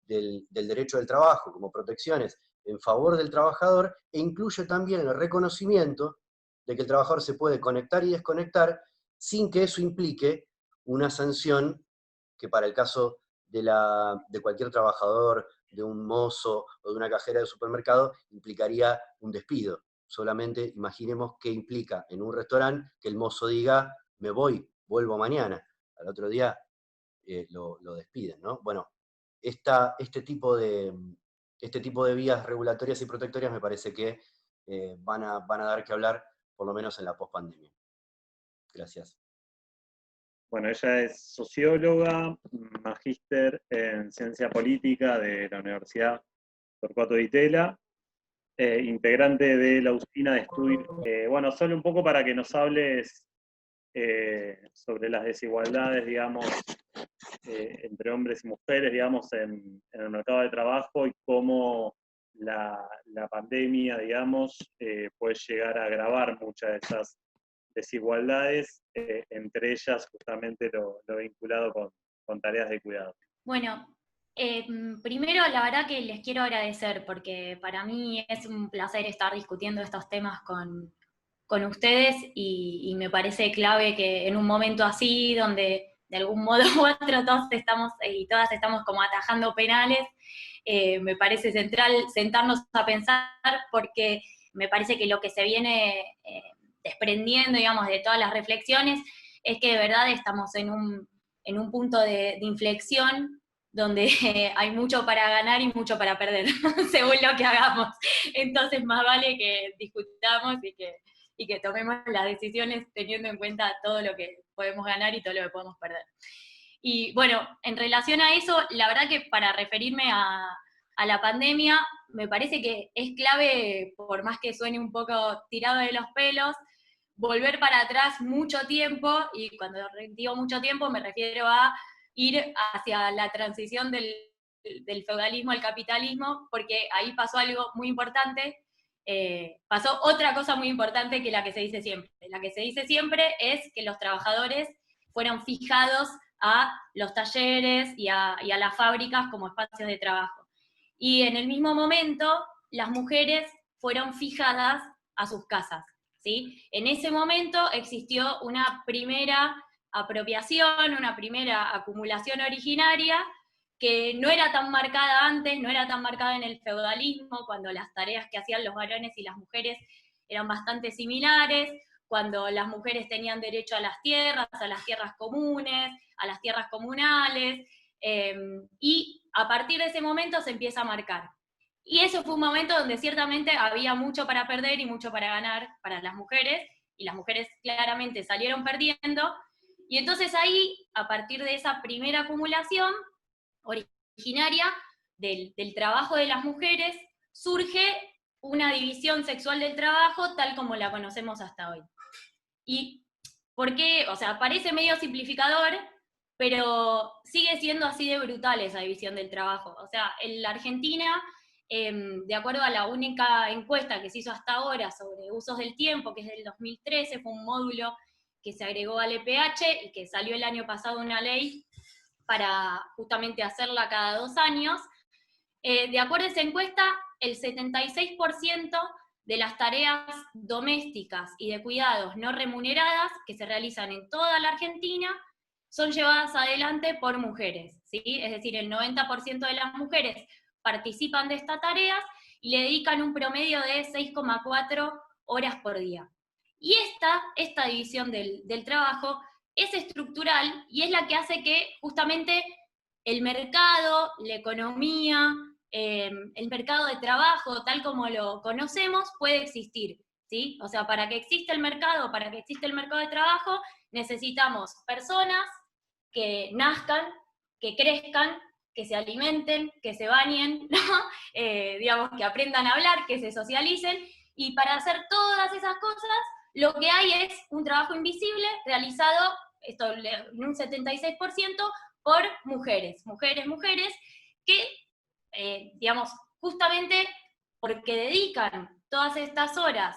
del derecho del trabajo como protecciones en favor del trabajador, e incluye también el reconocimiento de que el trabajador se puede conectar y desconectar sin que eso implique una sanción que para el caso de cualquier trabajador, de un mozo o de una cajera de supermercado, implicaría un despido. Solamente imaginemos qué implica en un restaurante que el mozo diga, me voy, vuelvo mañana. Al otro día lo despiden, ¿no? Bueno, este tipo de vías regulatorias y protectorias me parece que van a dar que hablar, por lo menos en la pospandemia. Gracias. Bueno, ella es socióloga, magíster en ciencia política de la Universidad Torcuato Di Tella, integrante de la usina de estudios. Bueno, solo un poco para que nos hables sobre las desigualdades, digamos, entre hombres y mujeres, digamos, en el mercado de trabajo y cómo la pandemia, digamos, puede llegar a agravar muchas de esas desigualdades, entre ellas justamente lo vinculado con tareas de cuidado. Bueno, primero la verdad que les quiero agradecer porque para mí es un placer estar discutiendo estos temas con ustedes y me parece clave que en un momento así donde de algún modo u otro todos estamos y todas estamos como atajando penales, me parece central sentarnos a pensar porque me parece que lo que se viene desprendiendo, digamos, de todas las reflexiones es que de verdad estamos en un punto de inflexión donde hay mucho para ganar y mucho para perder, según lo que hagamos. Entonces más vale que discutamos y que tomemos las decisiones teniendo en cuenta todo lo que podemos ganar y todo lo que podemos perder. Y bueno, en relación a eso, la verdad que para referirme a la pandemia, me parece que es clave, por más que suene un poco tirado de los pelos, volver para atrás mucho tiempo, y cuando digo mucho tiempo me refiero a ir hacia la transición del feudalismo al capitalismo, porque ahí pasó algo muy importante, pasó otra cosa muy importante que la que se dice siempre. La que se dice siempre es que los trabajadores fueron fijados a los talleres y a las fábricas como espacios de trabajo. Y en el mismo momento, las mujeres fueron fijadas a sus casas, ¿sí? En ese momento existió una primera apropiación, una primera acumulación originaria, que no era tan marcada antes, no era tan marcada en el feudalismo, cuando las tareas que hacían los varones y las mujeres eran bastante similares, cuando las mujeres tenían derecho a las tierras comunes, a las tierras comunales, y a partir de ese momento se empieza a marcar. Y eso fue un momento donde ciertamente había mucho para perder y mucho para ganar para las mujeres, y las mujeres claramente salieron perdiendo, y entonces ahí, a partir de esa primera acumulación originaria del trabajo de las mujeres, surge una división sexual del trabajo tal como la conocemos hasta hoy. ¿Y por qué? O sea, parece medio simplificador, pero sigue siendo así de brutal esa división del trabajo. O sea, en la Argentina, de acuerdo a la única encuesta que se hizo hasta ahora sobre usos del tiempo, que es del 2013, fue un módulo que se agregó al EPH y que salió el año pasado una ley para justamente hacerla cada 2 años. De acuerdo a esa encuesta, el 76% de las tareas domésticas y de cuidados no remuneradas que se realizan en toda la Argentina son llevadas adelante por mujeres, ¿sí? Es decir, el 90% de las mujeres participan de estas tareas y le dedican un promedio de 6,4 horas por día. Y esta división del trabajo es estructural y es la que hace que justamente el mercado, la economía, el mercado de trabajo, tal como lo conocemos, puede existir, ¿sí? O sea, para que exista el mercado, para que exista el mercado de trabajo, necesitamos personas que nazcan, que crezcan, que se alimenten, que se bañen, ¿no? Digamos, que aprendan a hablar, que se socialicen, y para hacer todas esas cosas, lo que hay es un trabajo invisible realizado en un 76% por mujeres, que, digamos, justamente porque dedican todas estas horas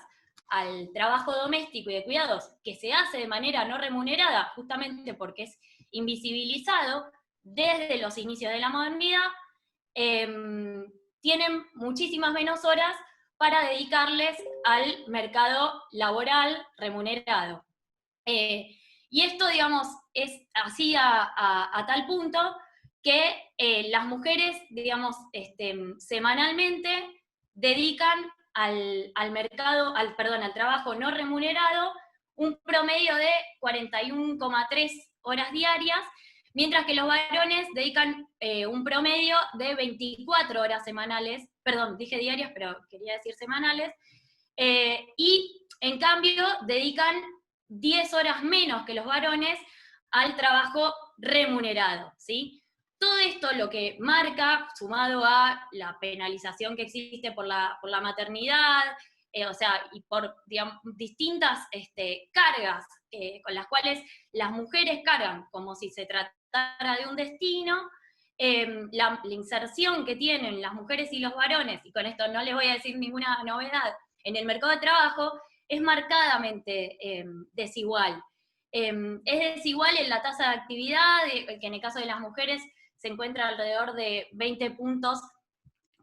al trabajo doméstico y de cuidados, que se hace de manera no remunerada, justamente porque es invisibilizado desde los inicios de la modernidad, tienen muchísimas menos horas para dedicarles al mercado laboral remunerado. Y esto, digamos, es así a tal punto que las mujeres, digamos, semanalmente dedican al trabajo no remunerado un promedio de 41,3 horas diarias, mientras que los varones dedican un promedio de 24 horas semanales, perdón, dije diarias, pero quería decir semanales, y en cambio dedican 10 horas menos que los varones al trabajo remunerado, ¿sí? Todo esto lo que marca, sumado a la penalización que existe por la maternidad, o sea, y por, digamos, distintas cargas con las cuales las mujeres cargan, como si se tratara de un destino, la inserción que tienen las mujeres y los varones, y con esto no les voy a decir ninguna novedad, en el mercado de trabajo, es marcadamente desigual. Es desigual en la tasa de actividad, que en el caso de las mujeres se encuentra alrededor de 20 puntos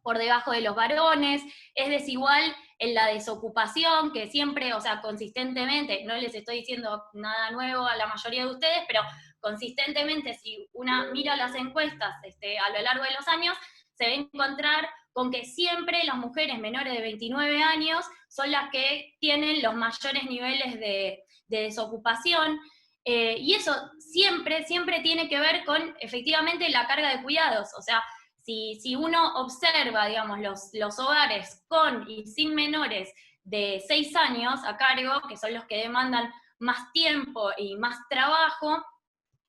por debajo de los varones, es desigual en la desocupación, que siempre, o sea, consistentemente, no les estoy diciendo nada nuevo a la mayoría de ustedes, pero consistentemente, si una mira las encuestas a lo largo de los años, se va a encontrar con que siempre las mujeres menores de 29 años son las que tienen los mayores niveles de desocupación, y eso siempre tiene que ver con, efectivamente, la carga de cuidados. O sea, si uno observa, digamos, los hogares con y sin menores de 6 años a cargo, que son los que demandan más tiempo y más trabajo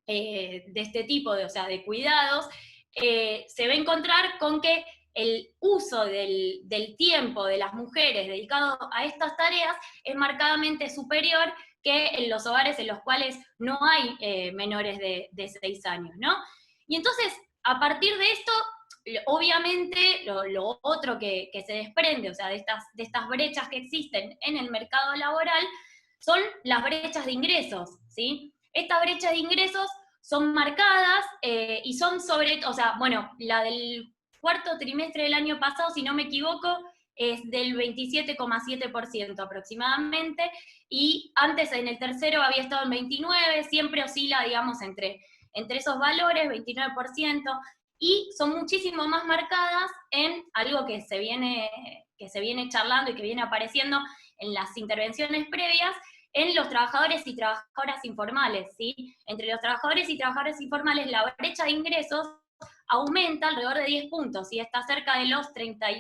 de este tipo de cuidados, se va a encontrar con que el uso del tiempo de las mujeres dedicado a estas tareas es marcadamente superior que en los hogares en los cuales no hay menores de 6 años, ¿no? Y entonces, a partir de esto, obviamente, lo otro que se desprende, o sea, de estas brechas que existen en el mercado laboral, son las brechas de ingresos, ¿sí? Estas brechas de ingresos son marcadas y son o sea, bueno, la del cuarto trimestre del año pasado, si no me equivoco, es del 27,7% aproximadamente, y antes en el tercero había estado en 29%, siempre oscila, digamos, entre esos valores, 29%, y son muchísimo más marcadas en algo que se viene charlando y que viene apareciendo en las intervenciones previas, en los trabajadores y trabajadoras informales, ¿sí? Entre los trabajadores y trabajadoras informales, la brecha de ingresos aumenta alrededor de 10 puntos, y está cerca de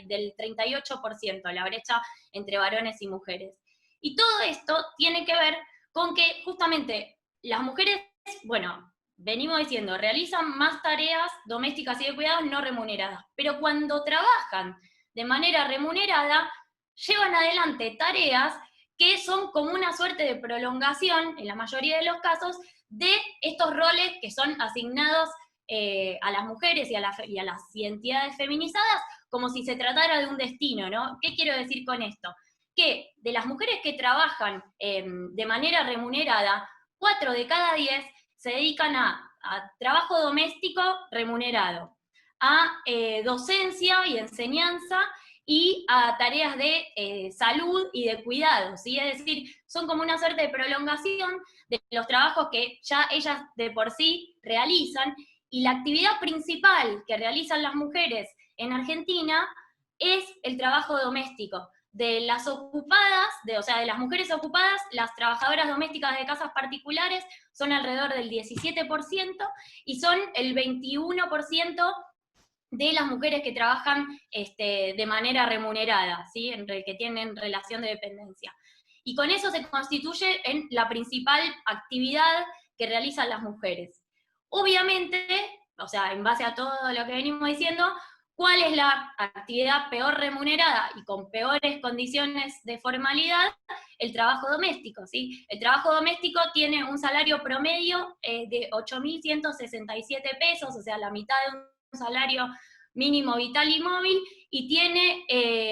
del 38%, la brecha entre varones y mujeres. Y todo esto tiene que ver con que justamente las mujeres, bueno, venimos diciendo, realizan más tareas domésticas y de cuidados no remuneradas, pero cuando trabajan de manera remunerada, llevan adelante tareas que son como una suerte de prolongación, en la mayoría de los casos, de estos roles que son asignados a las mujeres y a las identidades feminizadas, como si se tratara de un destino, ¿no? ¿Qué quiero decir con esto? Que de las mujeres que trabajan de manera remunerada, 4 de cada 10 se dedican a trabajo doméstico remunerado, a docencia y enseñanza, y a tareas de salud y de cuidado, ¿sí? Es decir, son como una suerte de prolongación de los trabajos que ya ellas de por sí realizan, y la actividad principal que realizan las mujeres en Argentina es el trabajo doméstico. De las ocupadas, o sea, de las mujeres ocupadas, las trabajadoras domésticas de casas particulares son alrededor del 17%, y son el 21% de las mujeres que trabajan de manera remunerada, ¿sí? Que tienen relación de dependencia. Y con eso se constituye en la principal actividad que realizan las mujeres. Obviamente, o sea, en base a todo lo que venimos diciendo, ¿cuál es la actividad peor remunerada y con peores condiciones de formalidad? El trabajo doméstico, ¿sí? El trabajo doméstico tiene un salario promedio de 8.167 pesos, o sea, la mitad de un salario mínimo vital y móvil, y tiene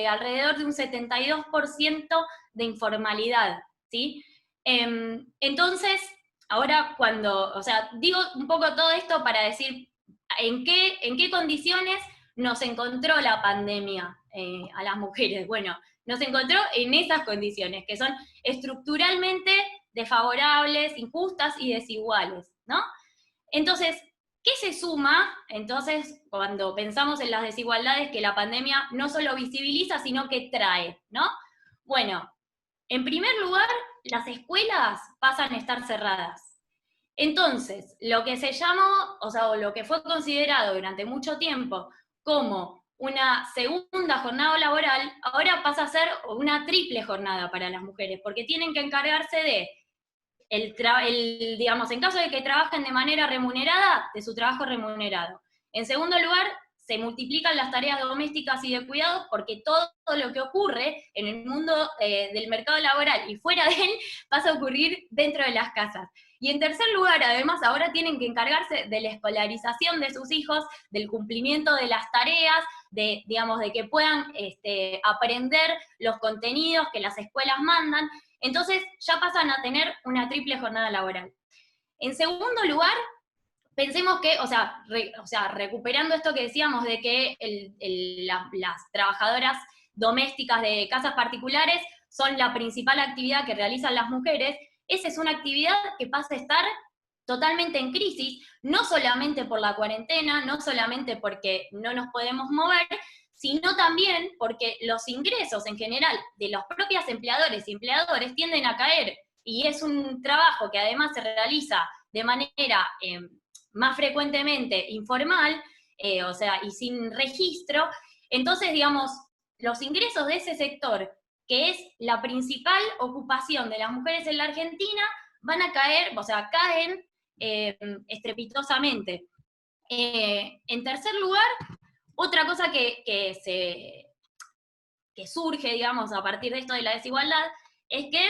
alrededor de un 72% de informalidad, ¿sí? Entonces, ahora o sea, digo un poco todo esto para decir en qué condiciones nos encontró la pandemia a las mujeres. Bueno, nos encontró en esas condiciones, que son estructuralmente desfavorables, injustas y desiguales, ¿no? Entonces, ¿qué se suma, entonces, cuando pensamos en las desigualdades que la pandemia no solo visibiliza, sino que trae, ¿no? Bueno, en primer lugar, las escuelas pasan a estar cerradas. Entonces, lo que se llamó, o sea, o lo que fue considerado durante mucho tiempo como una segunda jornada laboral, ahora pasa a ser una triple jornada para las mujeres, porque tienen que encargarse de digamos, en caso de que trabajen de manera remunerada, de su trabajo remunerado. En segundo lugar, se multiplican las tareas domésticas y de cuidados porque todo lo que ocurre en el mundo del mercado laboral y fuera de él pasa a ocurrir dentro de las casas. Y en tercer lugar, además, ahora tienen que encargarse de la escolarización de sus hijos, del cumplimiento de las tareas, digamos, de que puedan aprender los contenidos que las escuelas mandan. Entonces ya pasan a tener una triple jornada laboral. En segundo lugar, pensemos que, o sea, recuperando esto que decíamos de que las trabajadoras domésticas de casas particulares son la principal actividad que realizan las mujeres, esa es una actividad que pasa a estar totalmente en crisis, no solamente por la cuarentena, no solamente porque no nos podemos mover, sino también porque los ingresos en general de los propios empleadores y empleadores tienden a caer, y es un trabajo que además se realiza de manera más frecuentemente informal, o sea, y sin registro. Entonces, digamos, los ingresos de ese sector, que es la principal ocupación de las mujeres en la Argentina, van a caer, o sea, caen estrepitosamente. En tercer lugar, otra cosa que surge, digamos, a partir de esto de la desigualdad, es que,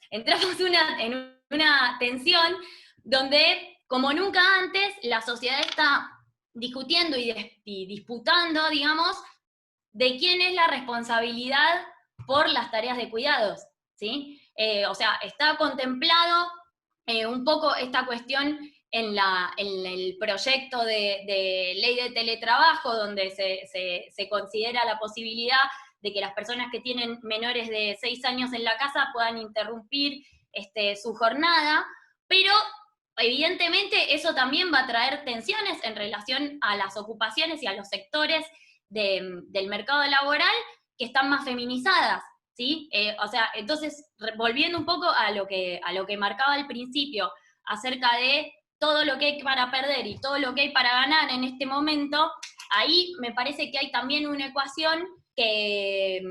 entramos en una tensión donde, como nunca antes, la sociedad está discutiendo y disputando, digamos, de quién es la responsabilidad por las tareas de cuidados, ¿sí? O sea, está contemplado un poco esta cuestión en el proyecto de ley de teletrabajo, donde se considera la posibilidad de que las personas que tienen menores de 6 años en la casa puedan interrumpir su jornada, pero evidentemente eso también va a traer tensiones en relación a las ocupaciones y a los sectores del mercado laboral que están más feminizadas, ¿sí? O sea, entonces, volviendo un poco a lo que marcaba al principio, acerca de todo lo que hay para perder y todo lo que hay para ganar en este momento, ahí me parece que hay también una ecuación que,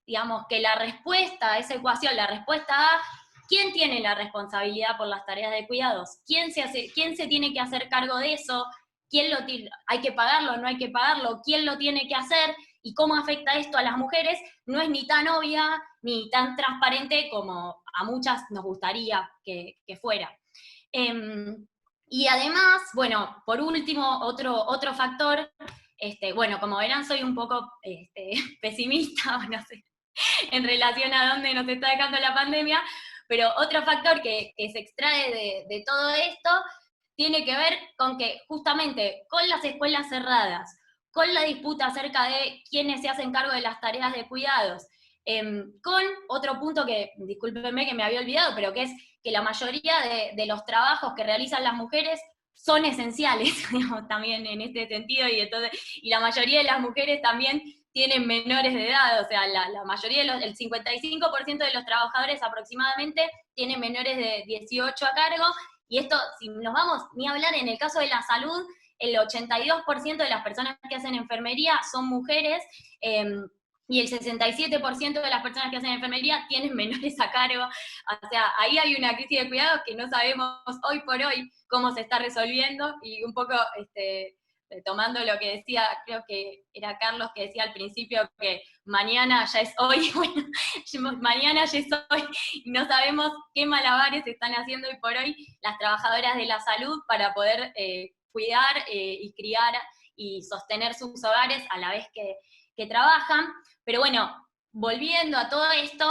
digamos, que la respuesta a esa ecuación, la respuesta a ¿quién tiene la responsabilidad por las tareas de cuidados? ¿Quién se tiene que hacer cargo de eso? ¿Hay que pagarlo, no hay que pagarlo? ¿Quién lo tiene que hacer? ¿Y cómo afecta esto a las mujeres? No es ni tan obvia ni tan transparente como a muchas nos gustaría que fuera. Y además, bueno, por último, otro factor, bueno, como verán, soy un poco pesimista, no sé, en relación a dónde nos está dejando la pandemia, pero otro factor que se extrae de todo esto tiene que ver con que justamente con las escuelas cerradas, con la disputa acerca de quiénes se hacen cargo de las tareas de cuidados, con otro punto que, discúlpenme que me había olvidado, pero que es que la mayoría de los trabajos que realizan las mujeres son esenciales, digamos, también en este sentido, y la mayoría de las mujeres también tienen menores de edad, o sea, la mayoría, el 55% de los trabajadores aproximadamente tienen menores de 18 a cargo, y esto, si nos vamos ni a hablar en el caso de la salud, el 82% de las personas que hacen enfermería son mujeres, y el 67% de las personas que hacen enfermería tienen menores a cargo. O sea, ahí hay una crisis de cuidados que no sabemos hoy por hoy cómo se está resolviendo, y un poco tomando lo que decía, creo que era Carlos que decía al principio que mañana ya es hoy, bueno, mañana ya es hoy, y no sabemos qué malabares están haciendo hoy por hoy las trabajadoras de la salud para poder cuidar y criar y sostener sus hogares a la vez que trabajan. Pero bueno, volviendo a todo esto,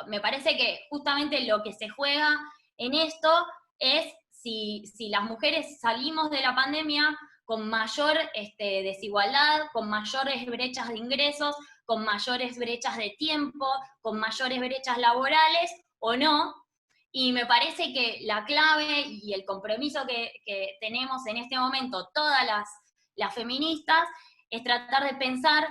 me parece que justamente lo que se juega en esto es si las mujeres salimos de la pandemia con mayor desigualdad, con mayores brechas de ingresos, con mayores brechas de tiempo, con mayores brechas laborales o no. Y me parece que la clave y el compromiso que tenemos en este momento todas las feministas es tratar de pensar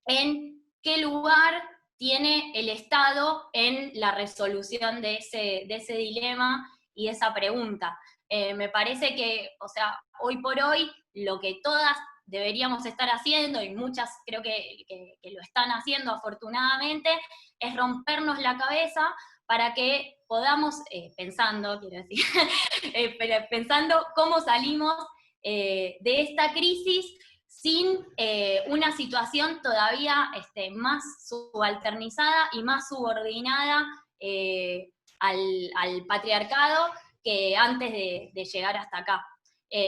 en qué lugar tiene el Estado en la resolución de ese dilema y esa pregunta. Me parece que, o sea, hoy por hoy, lo que todas deberíamos estar haciendo, y muchas creo que lo están haciendo afortunadamente, es rompernos la cabeza para que podamos, pensando cómo salimos de esta crisis sin una situación todavía más subalternizada y más subordinada al patriarcado que antes de llegar hasta acá.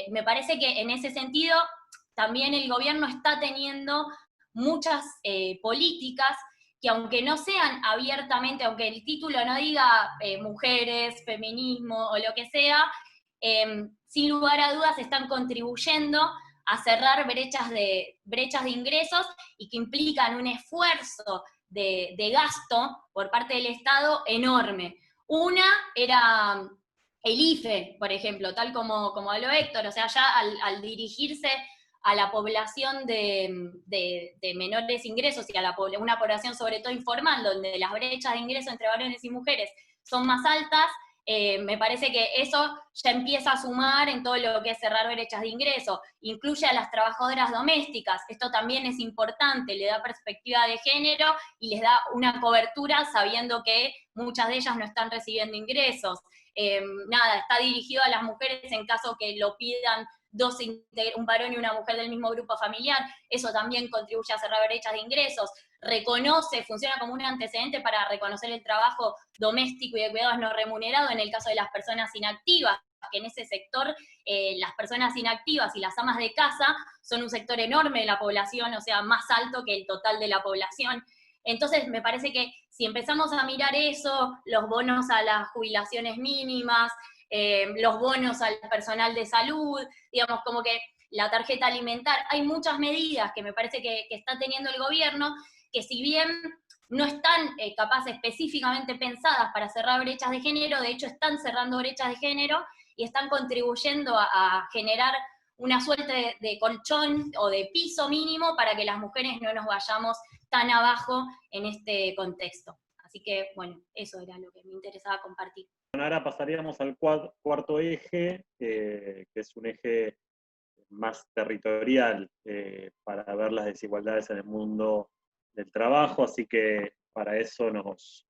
Me parece que en ese sentido también el gobierno está teniendo muchas políticas que, aunque no sean abiertamente, aunque el título no diga mujeres, feminismo o lo que sea, sin lugar a dudas están contribuyendo a cerrar brechas de ingresos y que implican un esfuerzo de gasto por parte del Estado enorme. Una era el IFE, por ejemplo, tal como habló Héctor, o sea, ya al dirigirse a la población de menores ingresos y a una población sobre todo informal, donde las brechas de ingreso entre varones y mujeres son más altas, me parece que eso ya empieza a sumar en todo lo que es cerrar brechas de ingreso. Incluye a las trabajadoras domésticas, esto también es importante, le da perspectiva de género y les da una cobertura sabiendo que muchas de ellas no están recibiendo ingresos. Está dirigido a las mujeres en caso que lo pidan un varón y una mujer del mismo grupo familiar, eso también contribuye a cerrar brechas de ingresos. Funciona como un antecedente para reconocer el trabajo doméstico y de cuidados no remunerado en el caso de las personas inactivas, que en ese sector las personas inactivas y las amas de casa son un sector enorme de la población, o sea, más alto que el total de la población. Entonces, me parece que si empezamos a mirar eso, los bonos a las jubilaciones mínimas, los bonos al personal de salud, digamos, como que la tarjeta alimentar, hay muchas medidas que me parece que está teniendo el gobierno, que si bien no están capaz específicamente pensadas para cerrar brechas de género, de hecho están cerrando brechas de género y están contribuyendo a generar una suerte de colchón o de piso mínimo para que las mujeres no nos vayamos tan abajo en este contexto. Así que, bueno, eso era lo que me interesaba compartir. Bueno, ahora pasaríamos al cuarto eje, que es un eje más territorial para ver las desigualdades en el mundo del trabajo, así que para eso nos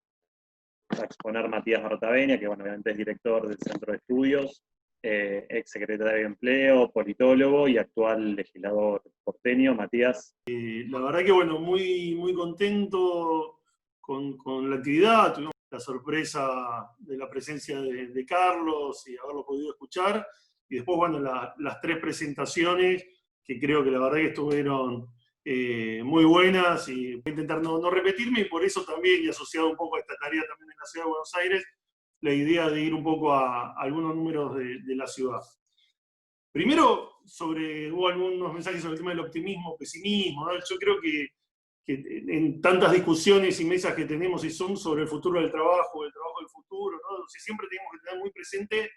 va a exponer Matías Rotaveña, que bueno, obviamente es director del Centro de Estudios, ex secretario de Empleo, politólogo y actual legislador porteño. Matías. La verdad que bueno, muy contento con la actividad. Tuvimos la sorpresa de la presencia de Carlos y haberlo podido escuchar. Y después, bueno, las tres presentaciones que creo que la verdad que estuvieron muy buenas, y voy a intentar no repetirme, y por eso también, y asociado un poco a esta tarea también en la Ciudad de Buenos Aires, la idea de ir un poco a algunos números de la ciudad. Primero, hubo algunos mensajes sobre el tema del optimismo, pesimismo, ¿no? Yo creo que en tantas discusiones y mesas que tenemos y son sobre el futuro del trabajo del futuro, ¿no? Siempre tenemos que tener muy presente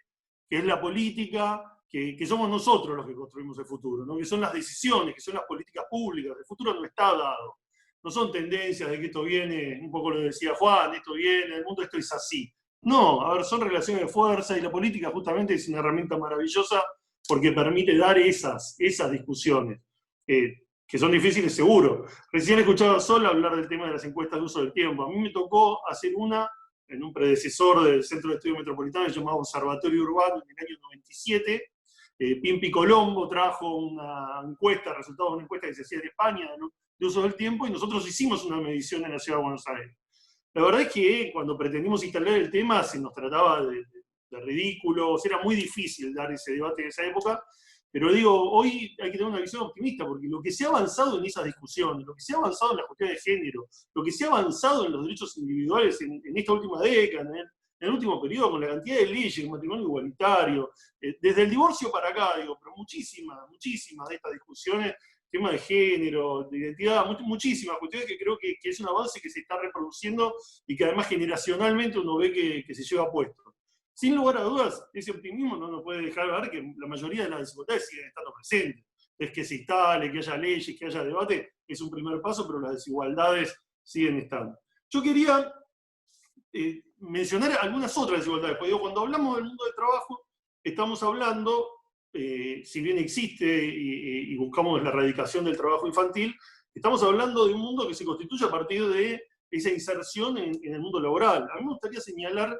que es la política, que somos nosotros los que construimos el futuro, ¿no? Que son las decisiones, que son las políticas públicas. El futuro no está dado. No son tendencias de que esto viene, un poco lo decía Juan, esto viene, el mundo esto es así. No, a ver, son relaciones de fuerza, y la política justamente es una herramienta maravillosa porque permite dar esas discusiones, que son difíciles seguro. Recién escuchaba a Sol hablar del tema de las encuestas de uso del tiempo. A mí me tocó hacer una en un predecesor del Centro de Estudios Metropolitanos llamado Observatorio Urbano en el año 97. Pimpi Colombo trajo una encuesta, resultados de una encuesta que se hacía en España, ¿no?, de uso del tiempo, y nosotros hicimos una medición en la Ciudad de Buenos Aires. La verdad es que cuando pretendimos instalar el tema se nos trataba de ridículos, era muy difícil dar ese debate en esa época, Pero digo, hoy hay que tener una visión optimista, porque lo que se ha avanzado en esas discusiones, lo que se ha avanzado en la cuestión de género, lo que se ha avanzado en los derechos individuales en esta última década, en el último periodo, con la cantidad de leyes, el matrimonio igualitario, desde el divorcio para acá, digo, pero muchísimas de estas discusiones, tema de género, de identidad, muchísimas cuestiones que creo que es un avance que se está reproduciendo y que además generacionalmente uno ve que se lleva puesto. Sin lugar a dudas, ese optimismo no nos puede dejar ver que la mayoría de las desigualdades siguen estando presentes. Es que se instale, que haya leyes, que haya debate, es un primer paso, pero las desigualdades siguen estando. Yo quería mencionar algunas otras desigualdades, porque digo, cuando hablamos del mundo del trabajo, estamos hablando, si bien existe y buscamos la erradicación del trabajo infantil, estamos hablando de un mundo que se constituye a partir de esa inserción en el mundo laboral. A mí me gustaría señalar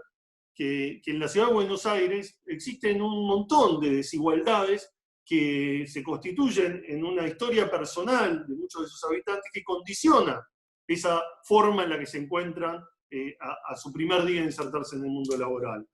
que en la ciudad de Buenos Aires existen un montón de desigualdades que se constituyen en una historia personal de muchos de sus habitantes que condiciona esa forma en la que se encuentran a su primer día de insertarse en el mundo laboral.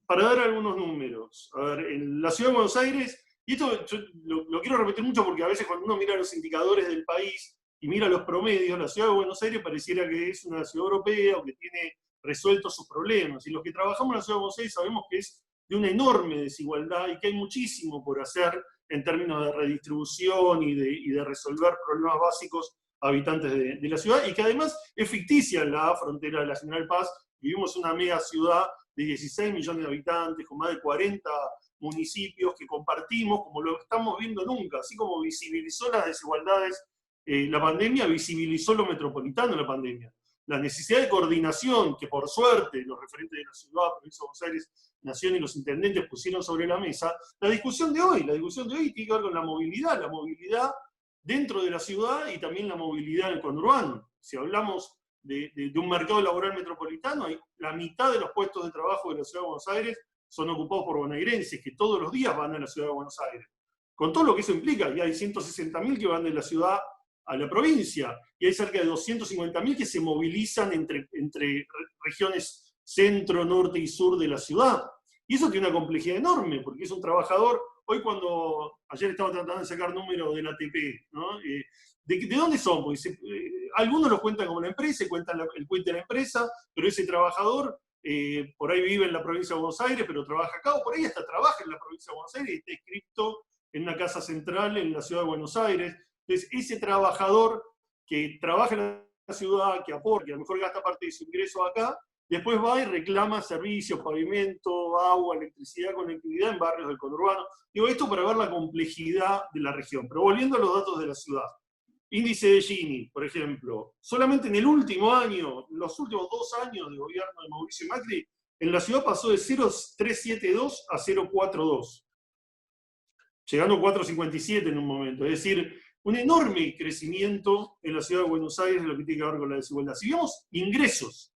Para dar algunos números, a ver, en la ciudad de Buenos Aires, y esto yo lo quiero repetir mucho porque a veces cuando uno mira los indicadores del país y mira los promedios, la ciudad de Buenos Aires pareciera que es una ciudad europea o que tiene resueltos sus problemas. Y los que trabajamos en la ciudad de Buenos Aires sabemos que es de una enorme desigualdad y que hay muchísimo por hacer en términos de redistribución y de resolver problemas básicos a habitantes de la ciudad, y que además es ficticia la frontera de la General Paz. Vivimos en una mega ciudad de 16 millones de habitantes, con más de 40 municipios que compartimos, como lo estamos viendo nunca, así como visibilizó las desigualdades la pandemia, visibilizó lo metropolitano la pandemia. La necesidad de coordinación que por suerte los referentes de la ciudad, provincia de Buenos Aires, Nación y los intendentes pusieron sobre la mesa, la discusión de hoy tiene que ver con la movilidad dentro de la ciudad y también la movilidad en el conurbano. Si hablamos de un mercado laboral metropolitano, la mitad de los puestos de trabajo de la ciudad de Buenos Aires son ocupados por bonaerenses que todos los días van a la ciudad de Buenos Aires. Con todo lo que eso implica, y hay 160.000 que van de la ciudad a la provincia, y hay cerca de 250.000 que se movilizan entre regiones centro, norte y sur de la ciudad. Y eso tiene una complejidad enorme, porque es un trabajador. Hoy ayer estaba tratando de sacar números del ATP, ¿no? ¿De dónde son? Porque algunos los cuentan como la empresa, cuentan el cuento de la empresa, pero ese trabajador por ahí vive en la provincia de Buenos Aires, pero trabaja acá, o por ahí hasta trabaja en la provincia de Buenos Aires y está inscrito en una casa central en la ciudad de Buenos Aires. Entonces, ese trabajador que trabaja en la ciudad, que aporta, que a lo mejor gasta parte de su ingreso acá, después va y reclama servicios, pavimento, agua, electricidad, conectividad en barrios del conurbano. Digo esto para ver la complejidad de la región. Pero volviendo a los datos de la ciudad. Índice de Gini, por ejemplo. Solamente en el último año, los últimos 2 años de gobierno de Mauricio Macri, en la ciudad pasó de 0,372 a 0,42. Llegando a 4,57 en un momento. Es decir, un enorme crecimiento en la ciudad de Buenos Aires en lo que tiene que ver con la desigualdad. Si vemos ingresos,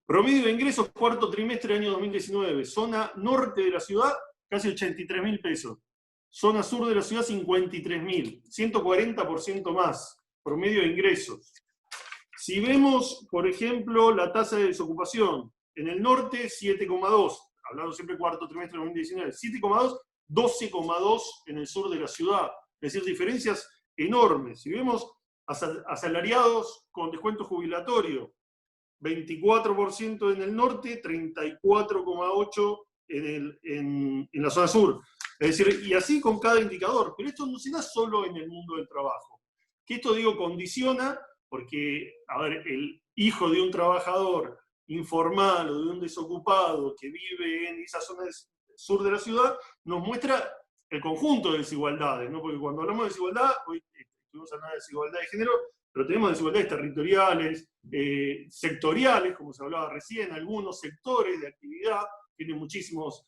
promedio de ingresos cuarto trimestre del año 2019, zona norte de la ciudad, casi 83.000 pesos. Zona sur de la ciudad, 53.000, 140% más, promedio de ingresos. Si vemos, por ejemplo, la tasa de desocupación, en el norte 7,2, hablando siempre cuarto trimestre de 2019, 7,2, 12,2 en el sur de la ciudad. Es decir, diferencias enormes. Si vemos asalariados con descuento jubilatorio, 24% en el norte, 34,8% en la zona sur. Es decir, y así con cada indicador. Pero esto no se da solo en el mundo del trabajo. Que esto, digo, condiciona, porque, a ver, el hijo de un trabajador informal o de un desocupado que vive en esa zona sur de la ciudad, nos muestra el conjunto de desigualdades, ¿no? Porque cuando hablamos de desigualdad, hoy estuvimos hablando de desigualdad de género, pero tenemos desigualdades territoriales, sectoriales, como se hablaba recién, algunos sectores de actividad tienen muchísimos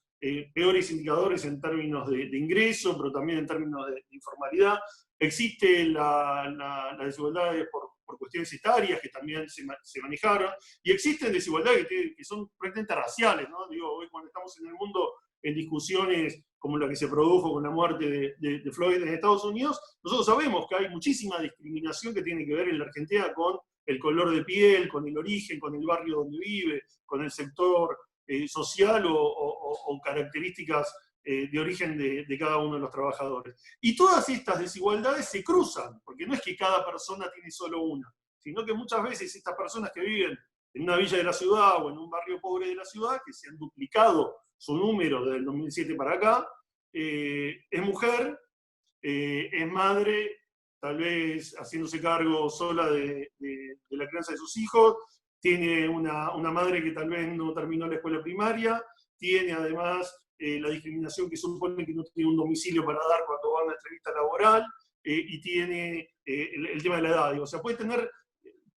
peores indicadores en términos de ingreso, pero también en términos de informalidad. Existe la desigualdad por cuestiones etarias que también se manejaron, y existen desigualdades que son prácticamente raciales, ¿no? Digo, hoy cuando estamos en el mundo en discusiones como la que se produjo con la muerte de Floyd en Estados Unidos, nosotros sabemos que hay muchísima discriminación que tiene que ver en la Argentina con el color de piel, con el origen, con el barrio donde vive, con el sector social o características de origen de cada uno de los trabajadores. Y todas estas desigualdades se cruzan, porque no es que cada persona tiene solo una, sino que muchas veces estas personas que viven en una villa de la ciudad o en un barrio pobre de la ciudad, que se han duplicado su número desde el 2007 para acá, es mujer, es madre, tal vez haciéndose cargo sola de la crianza de sus hijos, tiene una madre que tal vez no terminó la escuela primaria, tiene además la discriminación que supone que no tiene un domicilio para dar cuando va a una entrevista laboral, y tiene el tema de la edad. O sea, puede tener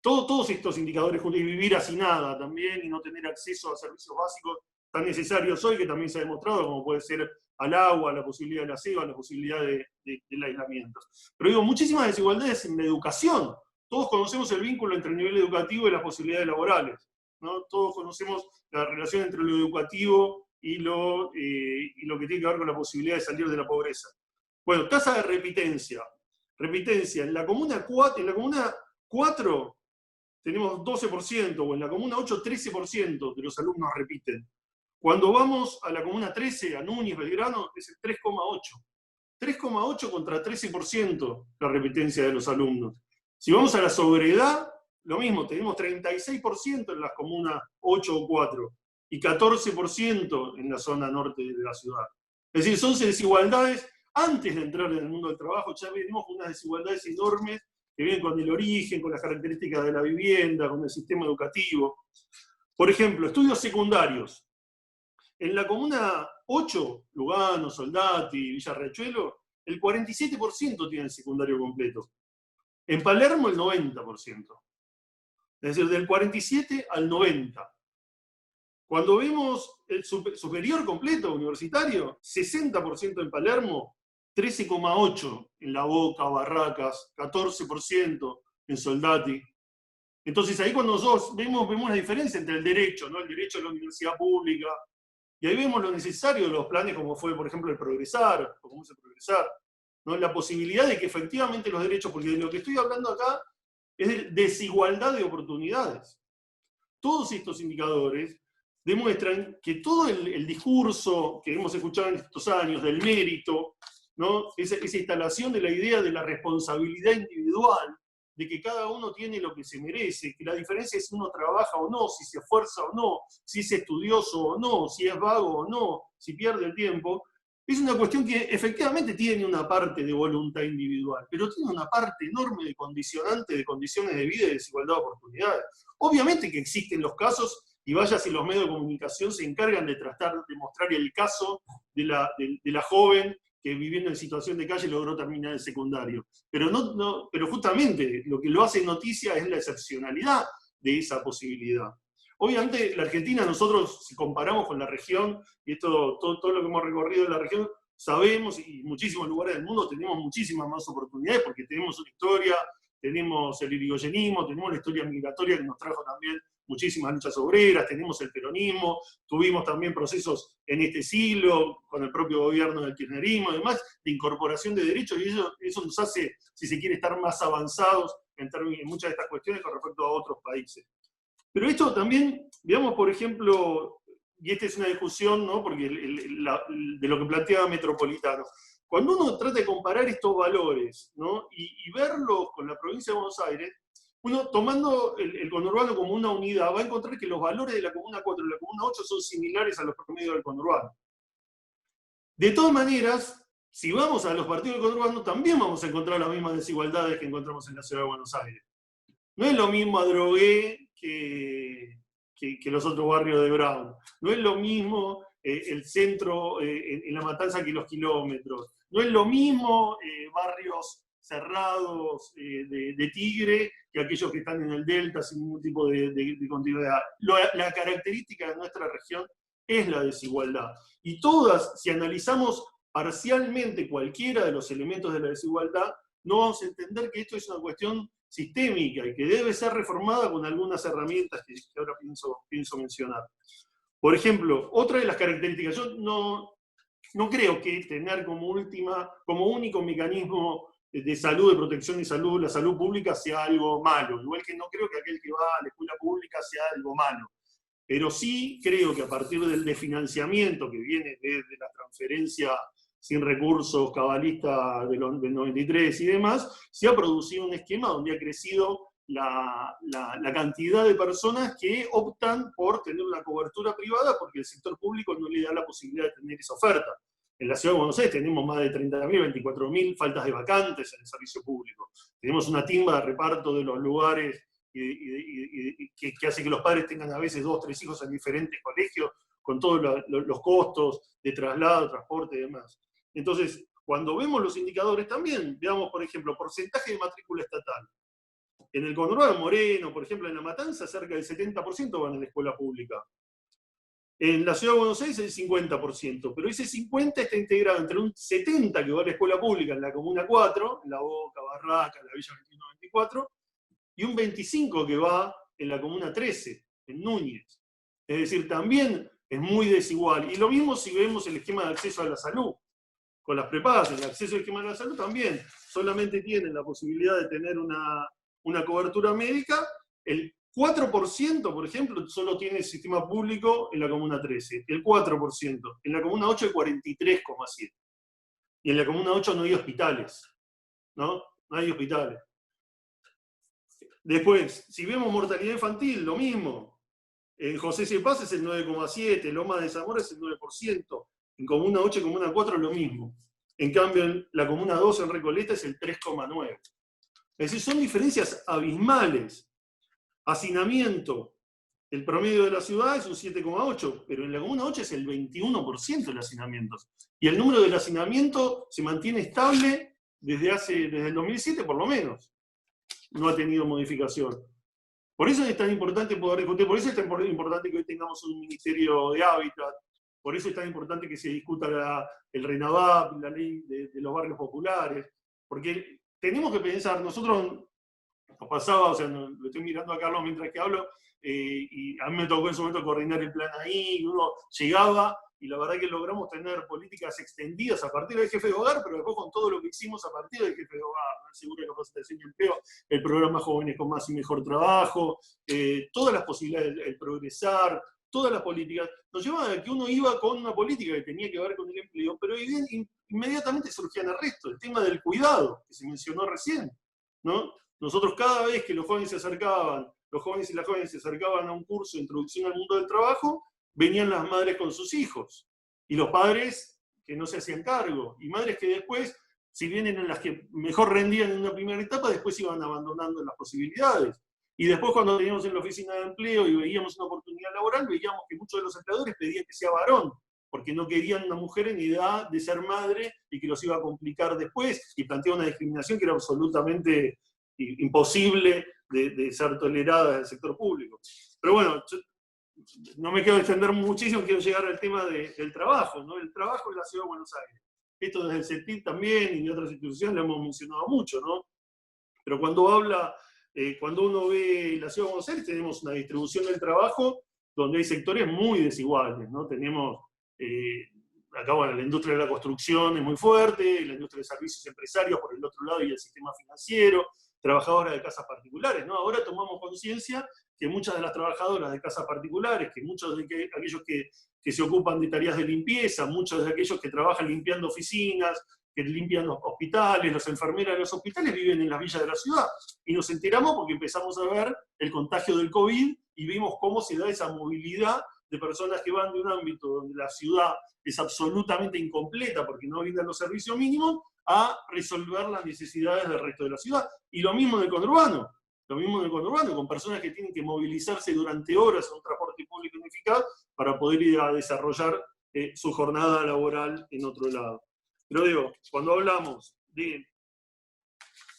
todos estos indicadores juntos, y vivir hacinada también, y no tener acceso a servicios básicos tan necesarios hoy, que también se ha demostrado, como puede ser al agua, la posibilidad del aseo, la posibilidad del aislamiento. Pero digo, muchísimas desigualdades en la educación. Todos conocemos el vínculo entre el nivel educativo y las posibilidades laborales, ¿no? Todos conocemos la relación entre lo educativo y lo que tiene que ver con la posibilidad de salir de la pobreza. Bueno, tasa de repitencia. Repitencia, en la comuna 4 tenemos 12%, o en la comuna 8, 13% de los alumnos repiten. Cuando vamos a la comuna 13, a Núñez, Belgrano, es el 3,8. 3,8 contra 13% la repitencia de los alumnos. Si vamos a la sobredad, lo mismo, tenemos 36% en las comunas 8 o 4 y 14% en la zona norte de la ciudad. Es decir, son desigualdades, antes de entrar en el mundo del trabajo, ya venimos con unas desigualdades enormes que vienen con el origen, con las características de la vivienda, con el sistema educativo. Por ejemplo, estudios secundarios. En la comuna 8, Lugano, Soldati, Villa Riachuelo, el 47% tiene el secundario completo. En Palermo el 90%. Es decir, del 47 al 90. Cuando vemos el superior completo universitario, 60% en Palermo, 13,8% en La Boca, Barracas, 14% en Soldati. Entonces ahí cuando nosotros vemos la diferencia entre el derecho, ¿no? El derecho a la universidad pública, y ahí vemos lo necesario de los planes como fue, por ejemplo, el Progresar, o cómo es el Progresar, ¿no? La posibilidad de que efectivamente los derechos, porque de lo que estoy hablando acá es de desigualdad de oportunidades. Todos estos indicadores demuestran que todo el discurso que hemos escuchado en estos años del mérito, ¿no? Esa instalación de la idea de la responsabilidad individual, de que cada uno tiene lo que se merece, que la diferencia es si uno trabaja o no, si se esfuerza o no, si es estudioso o no, si es vago o no, si pierde el tiempo, es una cuestión que efectivamente tiene una parte de voluntad individual, pero tiene una parte enorme de condicionante, de condiciones de vida y de desigualdad de oportunidades. Obviamente que existen los casos, y vaya si los medios de comunicación se encargan de tratar de mostrar el caso de la joven que viviendo en situación de calle logró terminar el secundario. Pero justamente lo que lo hace noticia es la excepcionalidad de esa posibilidad. Obviamente la Argentina, nosotros si comparamos con la región, y esto, todo lo que hemos recorrido en la región, sabemos, y en muchísimos lugares del mundo tenemos muchísimas más oportunidades, porque tenemos una historia, tenemos el irigoyenismo, tenemos la historia migratoria que nos trajo también muchísimas luchas obreras, tenemos el peronismo, tuvimos también procesos en este siglo, con el propio gobierno del kirchnerismo, además de incorporación de derechos, y eso nos hace, si se quiere, estar más avanzados en muchas de estas cuestiones con respecto a otros países. Pero esto también, digamos, por ejemplo, y esta es una discusión, ¿no? Porque de lo que planteaba Metropolitano, cuando uno trata de comparar estos valores, ¿no? y verlos con la provincia de Buenos Aires, uno tomando el conurbano como una unidad va a encontrar que los valores de la comuna 4 y la comuna 8 son similares a los promedios del conurbano. De todas maneras, si vamos a los partidos del conurbano, también vamos a encontrar las mismas desigualdades que encontramos en la ciudad de Buenos Aires. No es lo mismo Adrogué que los otros barrios de Brown. No es lo mismo el centro en La Matanza que los kilómetros. No es lo mismo barrios cerrados de Tigre que aquellos que están en el Delta sin ningún tipo de continuidad. La característica de nuestra región es la desigualdad. Y todas, si analizamos parcialmente cualquiera de los elementos de la desigualdad, no vamos a entender que esto es una cuestión sistémica y que debe ser reformada con algunas herramientas que ahora pienso mencionar. Por ejemplo, otra de las características, yo no creo que tener como único mecanismo de salud, de protección y salud, la salud pública sea algo malo, igual que no creo que aquel que va a la escuela pública sea algo malo. Pero sí creo que a partir del desfinanciamiento que viene desde la transferencia sin recursos cabalista del 93 y demás, se ha producido un esquema donde ha crecido la cantidad de personas que optan por tener una cobertura privada porque el sector público no le da la posibilidad de tener esa oferta. En la Ciudad de Buenos Aires tenemos más de 30.000, 24.000 faltas de vacantes en el servicio público. Tenemos una timba de reparto de los lugares que hace que los padres tengan a veces 2 o 3 hijos en diferentes colegios, con todos los costos de traslado, transporte y demás. Entonces, cuando vemos los indicadores también, veamos, por ejemplo, porcentaje de matrícula estatal. En el conurbano Moreno, por ejemplo, en La Matanza, cerca del 70% van a la escuela pública. En la Ciudad de Buenos Aires el 50%, pero ese 50% está integrado entre un 70% que va a la escuela pública en la Comuna 4, en La Boca, Barraca, la Villa 21-24, y un 25% que va en la Comuna 13, en Núñez. Es decir, también es muy desigual. Y lo mismo si vemos el esquema de acceso a la salud. Con las prepagas, el acceso al esquema de la salud también solamente tienen la posibilidad de tener una cobertura médica. El 4%, por ejemplo, solo tiene el sistema público en la Comuna 13. El 4%. En la Comuna 8 el 43,7%. Y en la Comuna 8 no hay hospitales. ¿No? No hay hospitales. Después, si vemos mortalidad infantil, lo mismo. En José C. Paz es el 9,7%, Loma de Zamora es el 9%, en Comuna 8 y Comuna 4 lo mismo. En cambio, en la Comuna 2 en Recoleta es el 3,9%. Es decir, son diferencias abismales. Hacinamiento, el promedio de la ciudad es un 7,8%, pero en la Comuna 8 es el 21% de hacinamientos. Y el número del hacinamiento se mantiene estable desde el 2007 por lo menos. No ha tenido modificación. Por eso es tan importante poder discutir, por eso es tan importante que hoy tengamos un Ministerio de Hábitat, por eso es tan importante que se discuta el RENAVAP, la ley de los barrios populares, porque tenemos que pensar, nosotros nos pasaba, o sea, lo estoy mirando a Carlos mientras que hablo, y a mí me tocó en su momento coordinar el plan ahí, y uno llegaba, y la verdad que logramos tener políticas extendidas a partir del jefe de hogar, pero después con todo lo que hicimos a partir del jefe de hogar, ¿no? El seguro de capacitación y empleo, el programa Jóvenes con Más y Mejor Trabajo, todas las posibilidades, el progresar, todas las políticas, nos llevaban a que uno iba con una política que tenía que ver con el empleo, pero inmediatamente surgían el resto, el tema del cuidado, que se mencionó recién, ¿no? Nosotros cada vez que los jóvenes y las jóvenes se acercaban a un curso de introducción al mundo del trabajo, venían las madres con sus hijos, y los padres que no se hacían cargo, y madres que después, si bien eran las que mejor rendían en una primera etapa, después iban abandonando las posibilidades. Y después cuando teníamos en la oficina de empleo y veíamos una oportunidad laboral, veíamos que muchos de los empleadores pedían que sea varón, porque no querían una mujer en edad de ser madre y que los iba a complicar después, y planteaban una discriminación que era absolutamente imposible de ser tolerada en el sector público. Pero bueno, no me quiero extender muchísimo, quiero llegar al tema del trabajo, ¿no? El trabajo en la Ciudad de Buenos Aires. Esto desde el CETIP también y de otras instituciones lo hemos mencionado mucho, ¿no? Pero cuando uno ve la Ciudad de Buenos Aires, tenemos una distribución del trabajo donde hay sectores muy desiguales, ¿no? Tenemos, acá bueno, la industria de la construcción es muy fuerte, la industria de servicios empresarios por el otro lado y el sistema financiero, trabajadoras de casas particulares, ¿no? Ahora tomamos conciencia que muchas de las trabajadoras de casas particulares, que muchos de aquellos que se ocupan de tareas de limpieza, muchos de aquellos que trabajan limpiando oficinas, que limpian los hospitales, las enfermeras de los hospitales viven en las villas de la ciudad. Y nos enteramos porque empezamos a ver el contagio del COVID y vimos cómo se da esa movilidad de personas que van de un ámbito donde la ciudad es absolutamente incompleta porque no brindan los servicios mínimos, a resolver las necesidades del resto de la ciudad. Y lo mismo en el conurbano. Lo mismo en el conurbano, con personas que tienen que movilizarse durante horas en un transporte público ineficaz para poder ir a desarrollar su jornada laboral en otro lado. Pero digo, cuando hablamos de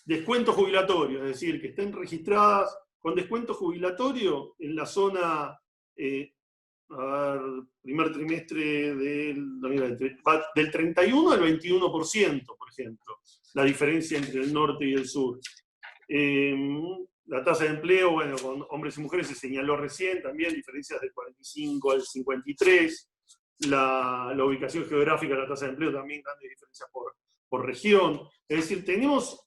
descuento jubilatorio, es decir, que estén registradas con descuento jubilatorio en la zona, primer trimestre del 31 al 21%, por ejemplo, la diferencia entre el norte y el sur. La tasa de empleo, bueno, con hombres y mujeres se señaló recién, también diferencias del 45 al 53. La ubicación geográfica de la tasa de empleo también grandes diferencias por región. Es decir, tenemos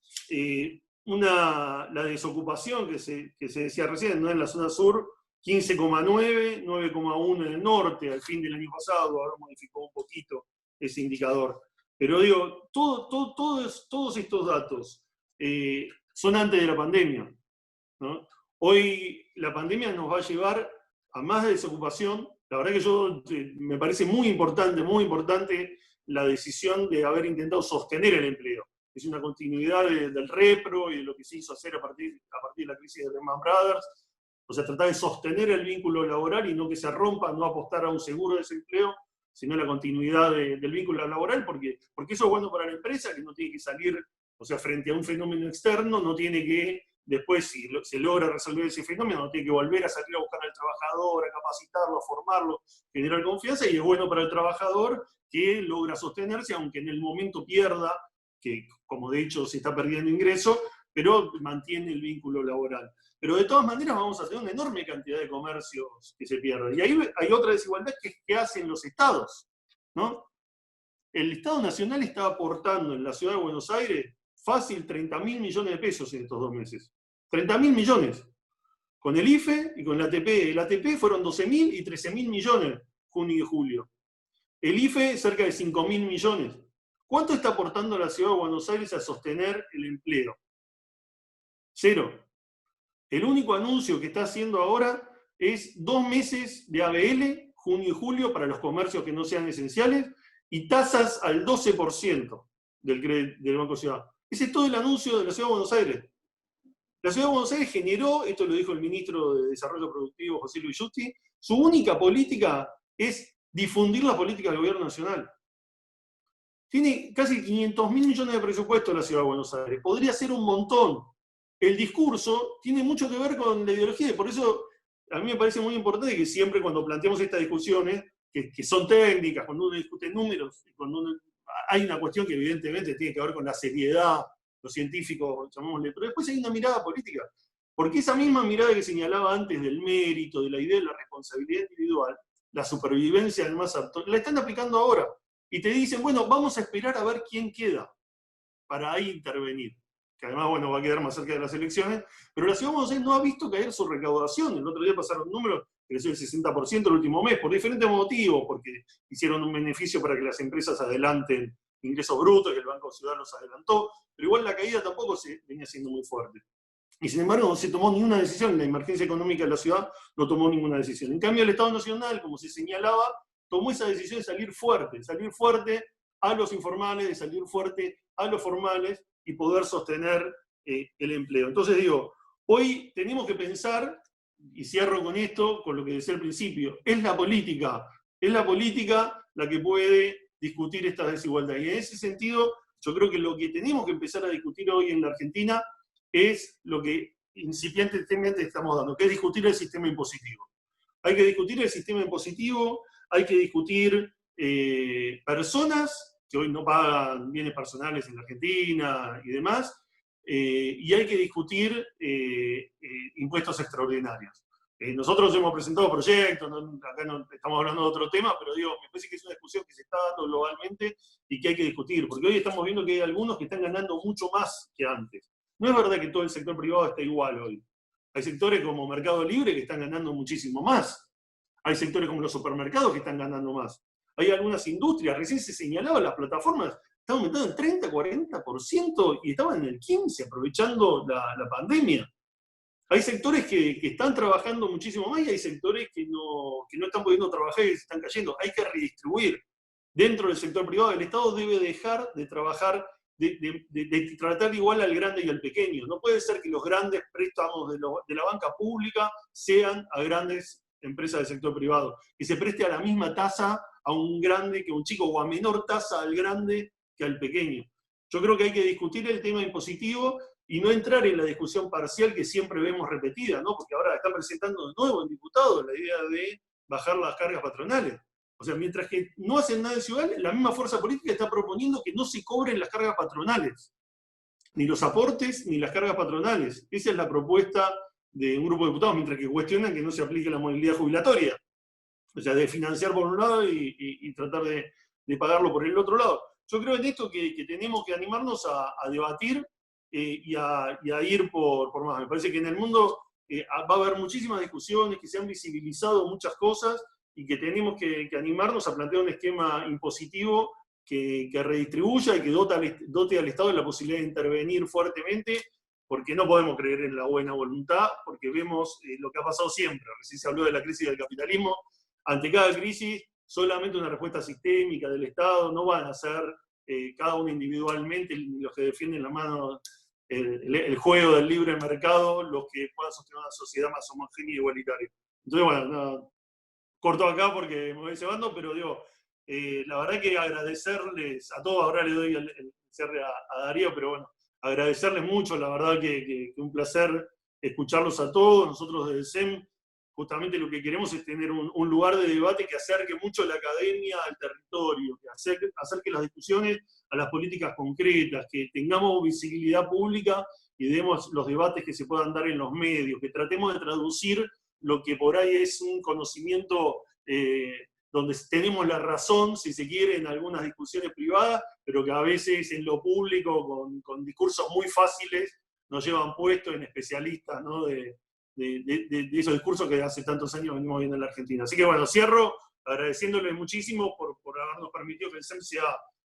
la desocupación que se decía recién, ¿no? En la zona sur 15,9, 9,1 en el norte, al fin del año pasado, ahora modificó un poquito ese indicador. Pero digo, todos estos datos son antes de la pandemia, ¿no? Hoy la pandemia nos va a llevar a más desocupación. La verdad que me parece muy importante la decisión de haber intentado sostener el empleo. Es una continuidad del repro y de lo que se hizo hacer a partir de la crisis de Lehman Brothers. O sea, tratar de sostener el vínculo laboral y no que se rompa, no apostar a un seguro de desempleo, sino la continuidad del vínculo laboral, porque eso es bueno para la empresa, que no tiene que salir, o sea, frente a un fenómeno externo, no tiene que, después, si se logra resolver ese fenómeno, no tiene que volver a salir a buscar al trabajador, a capacitarlo, a formarlo, generar confianza, y es bueno para el trabajador que logra sostenerse, aunque en el momento pierda, que como de hecho se está perdiendo ingreso, pero mantiene el vínculo laboral. Pero de todas maneras vamos a tener una enorme cantidad de comercios que se pierden. Y ahí hay otra desigualdad que hacen los estados, ¿no? El Estado Nacional está aportando en la Ciudad de Buenos Aires fácil 30.000 millones de pesos en estos 2 meses. 30.000 millones. Con el IFE y con el ATP. El ATP fueron 12.000 y 13.000 millones junio y julio. El IFE cerca de 5.000 millones. ¿Cuánto está aportando la Ciudad de Buenos Aires a sostener el empleo? 0. El único anuncio que está haciendo ahora es 2 meses de ABL, junio y julio, para los comercios que no sean esenciales, y tasas al 12% del Banco Ciudad. Ese es todo el anuncio de la Ciudad de Buenos Aires. La Ciudad de Buenos Aires generó, esto lo dijo el ministro de Desarrollo Productivo, José Luis Justi, su única política es difundir la política del gobierno nacional. Tiene casi 500.000 millones de presupuesto la Ciudad de Buenos Aires. Podría ser un montón. El discurso tiene mucho que ver con la ideología, y por eso a mí me parece muy importante que siempre cuando planteamos estas discusiones, que son técnicas, cuando uno discute números, cuando hay una cuestión que evidentemente tiene que ver con la seriedad, los científicos, llamémosle, pero después hay una mirada política. Porque esa misma mirada que señalaba antes del mérito, de la idea de la responsabilidad individual, la supervivencia del más apto, la están aplicando ahora. Y te dicen, bueno, vamos a esperar a ver quién queda para ahí intervenir. Que además, bueno, va a quedar más cerca de las elecciones, pero la Ciudad de Buenos Aires no ha visto caer su recaudación. El otro día pasaron números, creció el 60% el último mes, por diferentes motivos, porque hicieron un beneficio para que las empresas adelanten ingresos brutos, y el Banco Ciudad los adelantó, pero igual la caída tampoco se venía siendo muy fuerte. Y sin embargo no se tomó ninguna decisión, la emergencia económica de la ciudad no tomó ninguna decisión. En cambio el Estado Nacional, como se señalaba, tomó esa decisión de salir fuerte a los informales, de salir fuerte a los formales, y poder sostener el empleo. Entonces digo, hoy tenemos que pensar, y cierro con esto, con lo que decía al principio, es la política la que puede discutir estas desigualdades. Y en ese sentido, yo creo que lo que tenemos que empezar a discutir hoy en la Argentina es lo que incipientemente estamos dando, que es discutir el sistema impositivo. Hay que discutir el sistema impositivo, hay que discutir personas que hoy no pagan bienes personales en la Argentina y demás, y hay que discutir impuestos extraordinarios. Nosotros hemos presentado proyectos, acá no estamos hablando de otro tema, pero digo, me parece que es una discusión que se está dando globalmente y que hay que discutir, porque hoy estamos viendo que hay algunos que están ganando mucho más que antes. No es verdad que todo el sector privado está igual hoy. Hay sectores como Mercado Libre que están ganando muchísimo más. Hay sectores como los supermercados que están ganando más. Hay algunas industrias, recién se señalaba, las plataformas están aumentando en 30, 40% y estaban en el 15%, aprovechando la pandemia. Hay sectores que están trabajando muchísimo más y hay sectores que no están pudiendo trabajar y se están cayendo. Hay que redistribuir. Dentro del sector privado, el Estado debe dejar de trabajar, de tratar igual al grande y al pequeño. No puede ser que los grandes préstamos de la banca pública sean a grandes empresas del sector privado. Que se preste a la misma tasa a un grande que a un chico, o a menor tasa al grande que al pequeño. Yo creo que hay que discutir el tema impositivo y no entrar en la discusión parcial que siempre vemos repetida, ¿no? Porque ahora están presentando de nuevo en diputados la idea de bajar las cargas patronales. O sea, mientras que no hacen nada ciudadano, la misma fuerza política está proponiendo que no se cobren las cargas patronales, ni los aportes ni las cargas patronales. Esa es la propuesta de un grupo de diputados, mientras que cuestionan que no se aplique la movilidad jubilatoria. O sea, de financiar por un lado y tratar de pagarlo por el otro lado. Yo creo en esto que tenemos que animarnos a debatir y a ir por más. Me parece que en el mundo va a haber muchísimas discusiones, que se han visibilizado muchas cosas y que tenemos que animarnos a plantear un esquema impositivo que redistribuya y que dote al Estado de la posibilidad de intervenir fuertemente, porque no podemos creer en la buena voluntad, porque vemos lo que ha pasado siempre. Recién se habló de la crisis del capitalismo. Ante cada crisis, solamente una respuesta sistémica del Estado, no van a ser cada uno individualmente los que defienden la mano, el juego del libre mercado, los que puedan sostener una sociedad más homogénea y igualitaria. Entonces, bueno, no, corto acá porque me voy cebando, pero digo, la verdad que agradecerles a todos, ahora le doy el cierre a Darío, pero bueno, agradecerles mucho, la verdad que un placer escucharlos a todos. Nosotros desde SEM justamente lo que queremos es tener un lugar de debate que acerque mucho la academia al territorio, que acerque las discusiones a las políticas concretas, que tengamos visibilidad pública y demos los debates que se puedan dar en los medios, que tratemos de traducir lo que por ahí es un conocimiento donde tenemos la razón, si se quiere, en algunas discusiones privadas, pero que a veces en lo público, con discursos muy fáciles, nos llevan puestos en especialistas, ¿no? de esos discursos que hace tantos años venimos viendo en la Argentina. Así que bueno, cierro agradeciéndoles muchísimo por habernos permitido que el SEM sea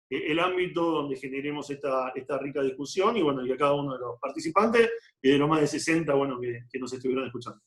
el ámbito donde generemos esta rica discusión, y bueno, y a cada uno de los participantes y de los más de 60, bueno, que nos estuvieron escuchando.